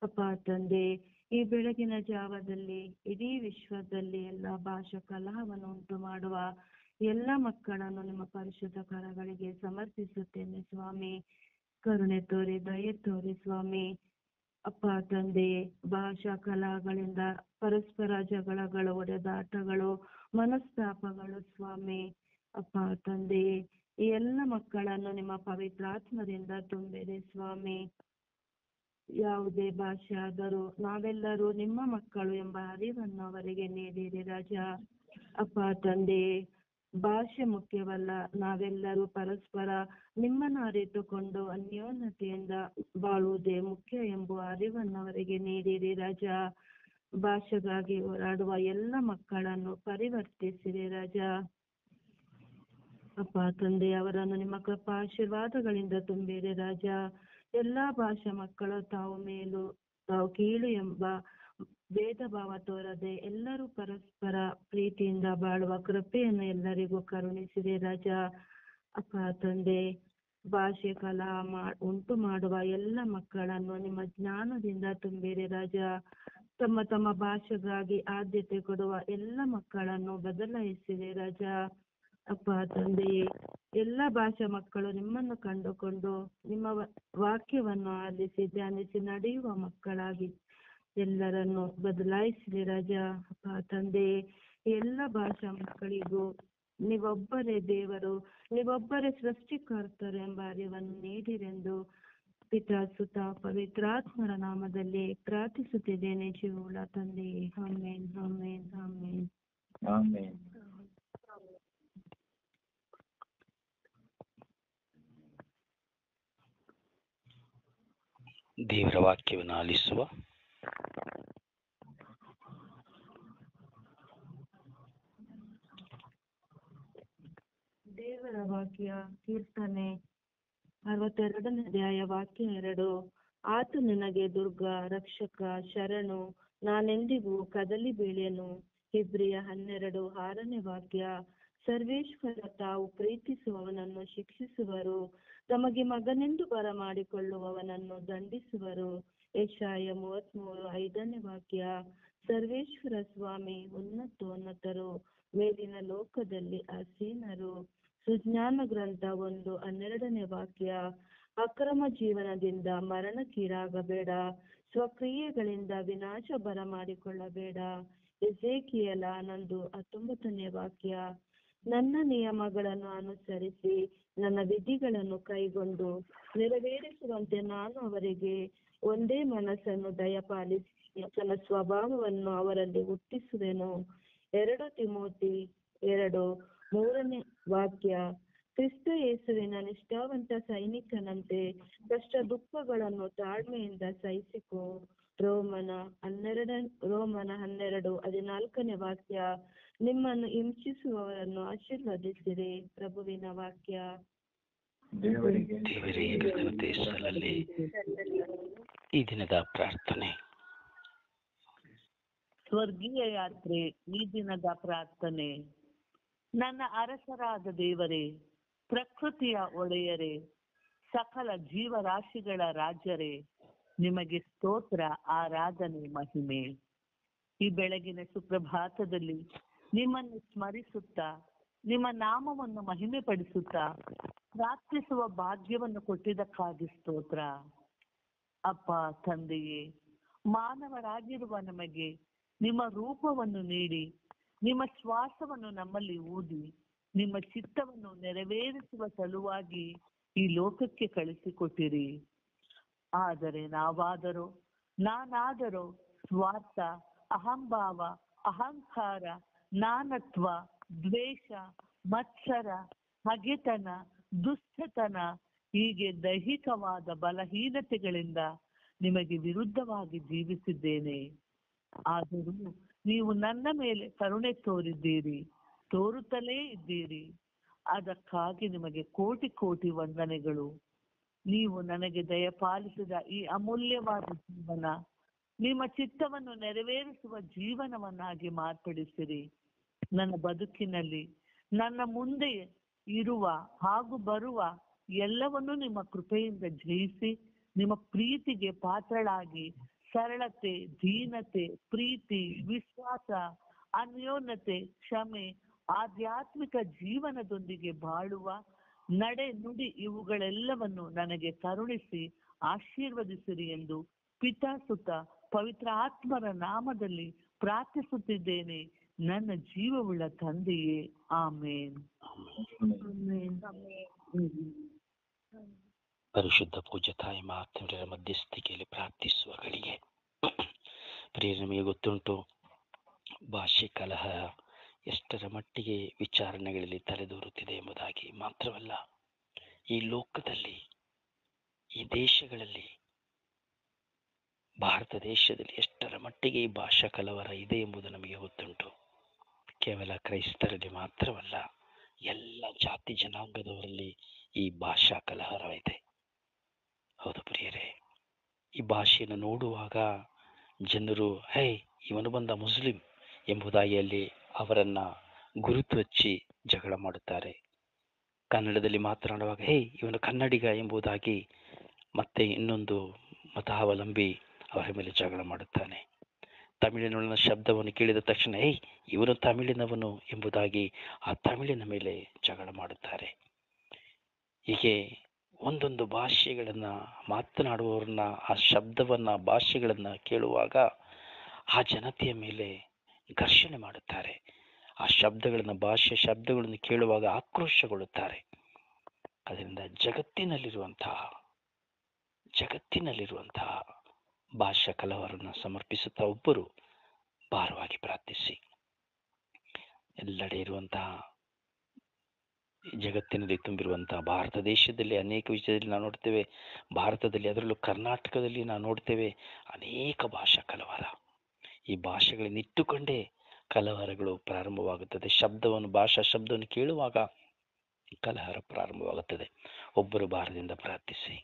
ಅಪ್ಪ ತಂದೆ, ಈ ಬೆಳಗಿನ ಜಾವದಲ್ಲಿ ಇಡೀ ವಿಶ್ವದಲ್ಲಿ ಎಲ್ಲ ಭಾಷಾ ಕಲಹವನ್ನು ಉಂಟು ಮಾಡುವ ಎಲ್ಲ ಮಕ್ಕಳನ್ನು ನಿಮ್ಮ ಪರಿಶುದ್ಧ ಕರಗಳಿಗೆ ಸಮರ್ಪಿಸುತ್ತೇನೆ ಸ್ವಾಮಿ. ಕರುಣೆ ತೋರಿ, ದಯೆ ತೋರಿ ಸ್ವಾಮಿ. ಅಪ್ಪ ತಂದೆ, ಭಾಷಾ ಕಲಹಗಳಿಂದ ಪರಸ್ಪರ ಜಗಳಗಳು, ಒಡೆದಾಟಗಳು, ಮನಸ್ತಾಪಗಳು ಸ್ವಾಮಿ. ಅಪ್ಪ ತಂದೆ, ಈ ಎಲ್ಲ ಮಕ್ಕಳನ್ನು ನಿಮ್ಮ ಪವಿತ್ರಾತ್ಮದಿಂದ ತುಂಬಿದೆ ಸ್ವಾಮಿ. ಯಾವುದೇ ಭಾಷೆ ಆದರೂ ನಾವೆಲ್ಲರೂ ನಿಮ್ಮ ಮಕ್ಕಳು ಎಂಬ ಅರಿವನ್ನು ಅವರಿಗೆ ನೀಡಿರಿ ರಾಜ. ಅಪ್ಪ ತಂದೆ, ಭಾಷೆ ಮುಖ್ಯವಲ್ಲ, ನಾವೆಲ್ಲರೂ ಪರಸ್ಪರ ನಿಮ್ಮನ್ನು ಅರಿತುಕೊಂಡು ಅನ್ಯೋನ್ಯತೆಯಿಂದ ಬಾಳುವುದೇ ಮುಖ್ಯ ಎಂಬ ಅರಿವನ್ನು ಅವರಿಗೆ ನೀಡಿರಿ ರಾಜ. ಭಾಷೆಗಾಗಿ ಹೋರಾಡುವ ಎಲ್ಲ ಮಕ್ಕಳನ್ನು ಪರಿವರ್ತಿಸಿರಿ ರಾಜ. ಅಪ್ಪ ತಂದೆ, ಅವರನ್ನು ನಿಮ್ಮ ಕೃಪಾ ಆಶೀರ್ವಾದಗಳಿಂದ ತುಂಬಿರಿ ರಾಜ. ಎಲ್ಲಾ ಭಾಷಾ ಮಕ್ಕಳು ತಾವು ಮೇಲು ತಾವು ಕೀಳು ಎಂಬ ಭೇದ ಭಾವ ತೋರದೆ ಎಲ್ಲರೂ ಪರಸ್ಪರ ಪ್ರೀತಿಯಿಂದ ಬಾಳುವ ಕೃಪೆಯನ್ನು ಎಲ್ಲರಿಗೂ ಕರುಣಿಸಿದೆ ರಾಜ. ಅಪ್ಪ ತಂದೆ, ಭಾಷೆ ಕಲಹ ಉಂಟು ಮಾಡುವ ಎಲ್ಲ ಮಕ್ಕಳನ್ನು ನಿಮ್ಮ ಜ್ಞಾನದಿಂದ ತುಂಬಿರಿ ರಾಜ. ತಮ್ಮ ತಮ್ಮ ಭಾಷೆಗಾಗಿ ಆದ್ಯತೆ ಕೊಡುವ ಎಲ್ಲ ಮಕ್ಕಳನ್ನು ಬದಲಾಯಿಸಿದೆ ರಾಜ. ಅಪ್ಪ ತಂದೆ, ಎಲ್ಲ ಭಾಷಾ ಮಕ್ಕಳು ನಿಮ್ಮನ್ನು ಕಂಡುಕೊಂಡು ನಿಮ್ಮ ವಾಕ್ಯವನ್ನು ಆಲಿಸಿ ಧ್ಯಾನಿಸಿ ನಡೆಯುವ ಮಕ್ಕಳಾಗಿ ಎಲ್ಲರನ್ನು ಬದಲಾಯಿಸಿದೆ ರಾಜ. ಅಪ್ಪ ತಂದೆ, ಎಲ್ಲ ಭಾಷಾ ಮಕ್ಕಳಿಗೂ ನೀವೊಬ್ಬರೇ ದೇವರು, ನೀವೊಬ್ಬರೇ ಸೃಷ್ಟಿಕರ್ತರು ಎಂಬ ಅರಿವನ್ನು ನೀಡಿರೆಂದು ಪಿತಾ ಸುತ ಪವಿತ್ರಾತ್ಮರ ನಾಮದಲ್ಲಿ ಪ್ರಾರ್ಥಿಸುತ್ತಿದ್ದೇನೆ ಜೀವವುಳ್ಳ ತಂದೆ. ಆಮೇನ್, ಆಮೇನ್, ಆಮೇನ್, ಆಮೇನ್. ದೇವರ ವಾಕ್ಯವನ್ನು ಆಲಿಸುವ. ದೇವರ ವಾಕ್ಯ ಕೀರ್ತನೆ 62ನೇ ಅಧ್ಯಾಯ ವಾಕ್ಯ 2. ಆತ ನನಗೆ ದುರ್ಗ, ರಕ್ಷಕ, ಶರಣು, ನಾನೆಂದಿಗೂ ಕದಲಿ ಬೀಳೆನು. ಇಬ್ರಿಯ 12:6ನೇ ವಾಕ್ಯ. ಸರ್ವೇಶ್ವರ ತಾವು ಪ್ರೀತಿಸುವವನನ್ನು ಶಿಕ್ಷಿಸುವರು, ತಮಗೆ ಮಗನೆಂದು ಬರಮಾಡಿಕೊಳ್ಳುವವನನ್ನು ದಂಡಿಸುವರು. ಯೆಶಾಯ 33:5ನೇ ವಾಕ್ಯ. ಸರ್ವೇಶ್ವರ ಸ್ವಾಮಿ ಉನ್ನತೋನ್ನತರು, ಮೇಲಿನ ಲೋಕದಲ್ಲಿ ಆಸೀನರು. ಸುಜ್ಞಾನ ಗ್ರಂಥ 1:12ನೇ ವಾಕ್ಯ. ಅಕ್ರಮ ಜೀವನದಿಂದ ಮರಣಕ್ಕೀಡಾಗಬೇಡ, ಸ್ವಕ್ರಿಯೆಗಳಿಂದ ವಿನಾಶ ಬರಮಾಡಿಕೊಳ್ಳಬೇಡ. ಎಜೇಕಿಯೇಲ 11:19ನೇ ವಾಕ್ಯ. ನನ್ನ ನಿಯಮಗಳನ್ನು ಅನುಸರಿಸಿ ನನ್ನ ವಿಧಿಗಳನ್ನು ಕೈಗೊಂಡು ನೆರವೇರಿಸುವಂತೆ ನಾನು ಅವರಿಗೆ ಒಂದೇ ಮನಸ್ಸನ್ನು ದಯಪಾಲಿಸಿ ನನ್ನ ಸ್ವಭಾವವನ್ನು ಅವರಲ್ಲಿ ಹುಟ್ಟಿಸುವೆನು. 2 ತಿಮೋತಿ 2:3ನೇ ವಾಕ್ಯ. ಕ್ರಿಸ್ತ ಯೇಸುವಿನ ನಿಷ್ಠಾವಂತ ಸೈನಿಕನಂತೆ ಕಷ್ಟ ದುಃಖಗಳನ್ನು ತಾಳ್ಮೆಯಿಂದ ಸಹಿಸಿಕೊ. ರೋಮನ 12:14 ವಾಕ್ಯ. ನಿಮ್ಮನ್ನು ಹಿಂಸಿಸುವವರನ್ನು ಆಶೀರ್ವದಿಸಿರಿ. ಪ್ರಭುವಿನ ವಾಕ್ಯ. ದೇವರಿಗೆ ದೇವರೇ ಕೃತಜ್ಞತೆ ಸಲ್ಲಲಿ. ಈ ದಿನದ ಪ್ರಾರ್ಥನೆ. ಸ್ವರ್ಗೀಯ ಯಾತ್ರೆ. ಈ ದಿನದ ಪ್ರಾರ್ಥನೆ. ನನ್ನ ಅರಸರಾದ ದೇವರೇ, ಪ್ರಕೃತಿಯ ಒಡೆಯರೇ, ಸಕಲ ಜೀವರಾಶಿಗಳ ರಾಜ್ಯರೇ, ನಿಮಗೆ ಸ್ತೋತ್ರ, ಆರಾಧನೆ, ಮಹಿಮೆ. ಈ ಬೆಳಗಿನ ಸುಪ್ರಭಾತದಲ್ಲಿ ನಿಮ್ಮನ್ನು ಸ್ಮರಿಸುತ್ತಾ, ನಿಮ್ಮ ನಾಮವನ್ನು ಮಹಿಮೆ ಪಡಿಸುತ್ತಾ ಪ್ರಾರ್ಥಿಸುವ ಭಾಗ್ಯವನ್ನು ಕೊಟ್ಟಿದ್ದಕ್ಕಾಗಿ ಸ್ತೋತ್ರ. ಅಪ್ಪ ತಂದೆಯೇ, ಮಾನವರಾಗಿರುವ ನಮಗೆ ನಿಮ್ಮ ರೂಪವನ್ನು ನೀಡಿ, ನಿಮ್ಮ ಶ್ವಾಸವನ್ನು ನಮ್ಮಲ್ಲಿ ಊದಿ, ನಿಮ್ಮ ಚಿತ್ತವನ್ನು ನೆರವೇರಿಸುವ ಸಲುವಾಗಿ ಈ ಲೋಕಕ್ಕೆ ಕಳಿಸಿಕೊಟ್ಟಿರಿ. ಆದರೆ ನಾನಾದರೋ ಸ್ವಾರ್ಥ, ಅಹಂಭಾವ, ಅಹಂಕಾರ, ನಾನತ್ವ, ದ್ವೇಷ, ಮತ್ಸರ, ಹಗೆತನ, ದುಷ್ಟತನ, ಹೀಗೆ ದೈಹಿಕವಾದ ಬಲಹೀನತೆಗಳಿಂದ ನಿಮಗೆ ವಿರುದ್ಧವಾಗಿ ಜೀವಿಸಿದ್ದೇನೆ. ಆದರೂ ನೀವು ನನ್ನ ಮೇಲೆ ಕರುಣೆ ತೋರುತ್ತಲೇ ಇದ್ದೀರಿ. ಅದಕ್ಕಾಗಿ ನಿಮಗೆ ಕೋಟಿ ಕೋಟಿ ವಂದನೆಗಳು. ನೀವು ನನಗೆ ದಯಪಾಲಿಸಿದ ಈ ಅಮೂಲ್ಯವಾದ ಜೀವನ ನಿಮ್ಮ ಚಿತ್ತವನ್ನು ನೆರವೇರಿಸುವ ಜೀವನವನ್ನಾಗಿ ಮಾರ್ಪಡಿಸಿರಿ. ನನ್ನ ಬದುಕಿನಲ್ಲಿ ನನ್ನ ಮುಂದೆ ಇರುವ ಹಾಗೂ ಬರುವ ಎಲ್ಲವನ್ನೂ ನಿಮ್ಮ ಕೃಪೆಯಿಂದ ಜಯಿಸಿ, ನಿಮ್ಮ ಪ್ರೀತಿಗೆ ಪಾತ್ರಳಾಗಿ ಸರಳತೆ, ದೀನತೆ, ಪ್ರೀತಿ, ವಿಶ್ವಾಸ, ಅನ್ಯೋನ್ಯತೆ, ಕ್ಷಮೆ, ಆಧ್ಯಾತ್ಮಿಕ ಜೀವನದೊಂದಿಗೆ ಬಾಳುವ ನಡೆ ನುಡಿ ಇವುಗಳೆಲ್ಲವನ್ನು ನನಗೆ ಕರುಣಿಸಿ ಆಶೀರ್ವದಿಸಿರಿ ಎಂದು ಪಿತಾ ಸುತ ಪವಿತ್ರ ಆತ್ಮರ ನಾಮದಲ್ಲಿ ಪ್ರಾರ್ಥಿಸುತ್ತಿದ್ದೇನೆ, ನನ್ನ ಜೀವವುಳ್ಳ ತಂದೆಯೇ. ಆಮೇನ್. ಪರಿಶುದ್ಧ ಪೂಜ್ಯ ತಾಯಿ ಮಾತೆಯರ ಮಧ್ಯಸ್ಥಿಕೆಯಲ್ಲಿ ಪ್ರಾರ್ಥಿಸುವ ಗಳಿಗೆ ಪ್ರಿಯರೇ, ನಮಗೆ ಗೊತ್ತುಂಟು ಭಾಷೆ ಕಲಹ ಎಷ್ಟರ ಮಟ್ಟಿಗೆ ವಿಚಾರಣೆಗಳಲ್ಲಿ ತಲೆದೂರುತ್ತಿದೆ ಎಂಬುದಾಗಿ. ಮಾತ್ರವಲ್ಲ, ಈ ಲೋಕದಲ್ಲಿ, ಈ ದೇಶಗಳಲ್ಲಿ, ಭಾರತ ದೇಶದಲ್ಲಿ ಎಷ್ಟರ ಮಟ್ಟಿಗೆ ಈ ಭಾಷಾ ಕಲವರ ಇದೆ ಎಂಬುದು ನಮಗೆ ಗೊತ್ತುಂಟು. ಕೇವಲ ಕ್ರೈಸ್ತರಲ್ಲಿ ಮಾತ್ರವಲ್ಲ, ಎಲ್ಲ ಜಾತಿ ಜನಾಂಗದವರಲ್ಲಿ ಈ ಭಾಷಾ ಕಲಹರವಿದೆ. ಹೌದು ಪ್ರಿಯರೇ, ಈ ಭಾಷೆಯನ್ನು ನೋಡುವಾಗ ಜನರು ಇವನು ಬಂದ ಮುಸ್ಲಿಂ ಎಂಬುದಾಗಿ ಅಲ್ಲಿ ಅವರನ್ನ ಗುರುತು ಹಚ್ಚಿ ಜಗಳ ಮಾಡುತ್ತಾರೆ. ಕನ್ನಡದಲ್ಲಿ ಮಾತನಾಡುವಾಗ ಇವನು ಕನ್ನಡಿಗ ಎಂಬುದಾಗಿ ಮತ್ತೆ ಇನ್ನೊಂದು ಮತಾವಲಂಬಿ ಅವರ ಮೇಲೆ ಜಗಳ ಮಾಡುತ್ತಾನೆ. ತಮಿಳಿನ ಶಬ್ದವನ್ನು ಕೇಳಿದ ತಕ್ಷಣ ಇವನು ತಮಿಳಿನವನು ಎಂಬುದಾಗಿ ಆ ತಮಿಳಿನ ಮೇಲೆ ಜಗಳ ಮಾಡುತ್ತಾರೆ. ಹೀಗೆ ಒಂದೊಂದು ಭಾಷೆಗಳನ್ನ ಮಾತನಾಡುವವರನ್ನ, ಆ ಶಬ್ದವನ್ನ, ಭಾಷೆಗಳನ್ನ ಕೇಳುವಾಗ ಆ ಜನತೆಯ ಮೇಲೆ ಘರ್ಷಣೆ ಮಾಡುತ್ತಾರೆ. ಆ ಶಬ್ದಗಳನ್ನು, ಭಾಷೆ ಶಬ್ದಗಳನ್ನು ಕೇಳುವಾಗ ಆಕ್ರೋಶಗೊಳ್ಳುತ್ತಾರೆ. ಅದರಿಂದ ಜಗತ್ತಿನಲ್ಲಿರುವಂತಹ ಭಾಷಾ ಕಲವರನ್ನು ಸಮರ್ಪಿಸುತ್ತಾ ಒಬ್ಬರು ಭಾರವಾಗಿ ಪ್ರಾರ್ಥಿಸಿ. ಎಲ್ಲೆಡೆ ಇರುವಂತಹ, ಜಗತ್ತಿನಲ್ಲಿ ತುಂಬಿರುವಂತಹ ಭಾರತ ದೇಶದಲ್ಲಿ ಅನೇಕ ವಿಷಯದಲ್ಲಿ ನಾವು ನೋಡ್ತೇವೆ. ಭಾರತದಲ್ಲಿ, ಅದರಲ್ಲೂ ಕರ್ನಾಟಕದಲ್ಲಿ ನಾವು ನೋಡ್ತೇವೆ ಅನೇಕ ಭಾಷಾ ಕಲವರ. ಈ ಭಾಷೆಗಳನ್ನು ಇಟ್ಟುಕೊಂಡೇ ಕಲವರಗಳು ಪ್ರಾರಂಭವಾಗುತ್ತದೆ. ಭಾಷಾ ಶಬ್ದವನ್ನು ಕೇಳುವಾಗ ಕಲಹರ ಪ್ರಾರಂಭವಾಗುತ್ತದೆ. ಒಬ್ಬರು ಭಾರದಿಂದ ಪ್ರಾರ್ಥಿಸಿ.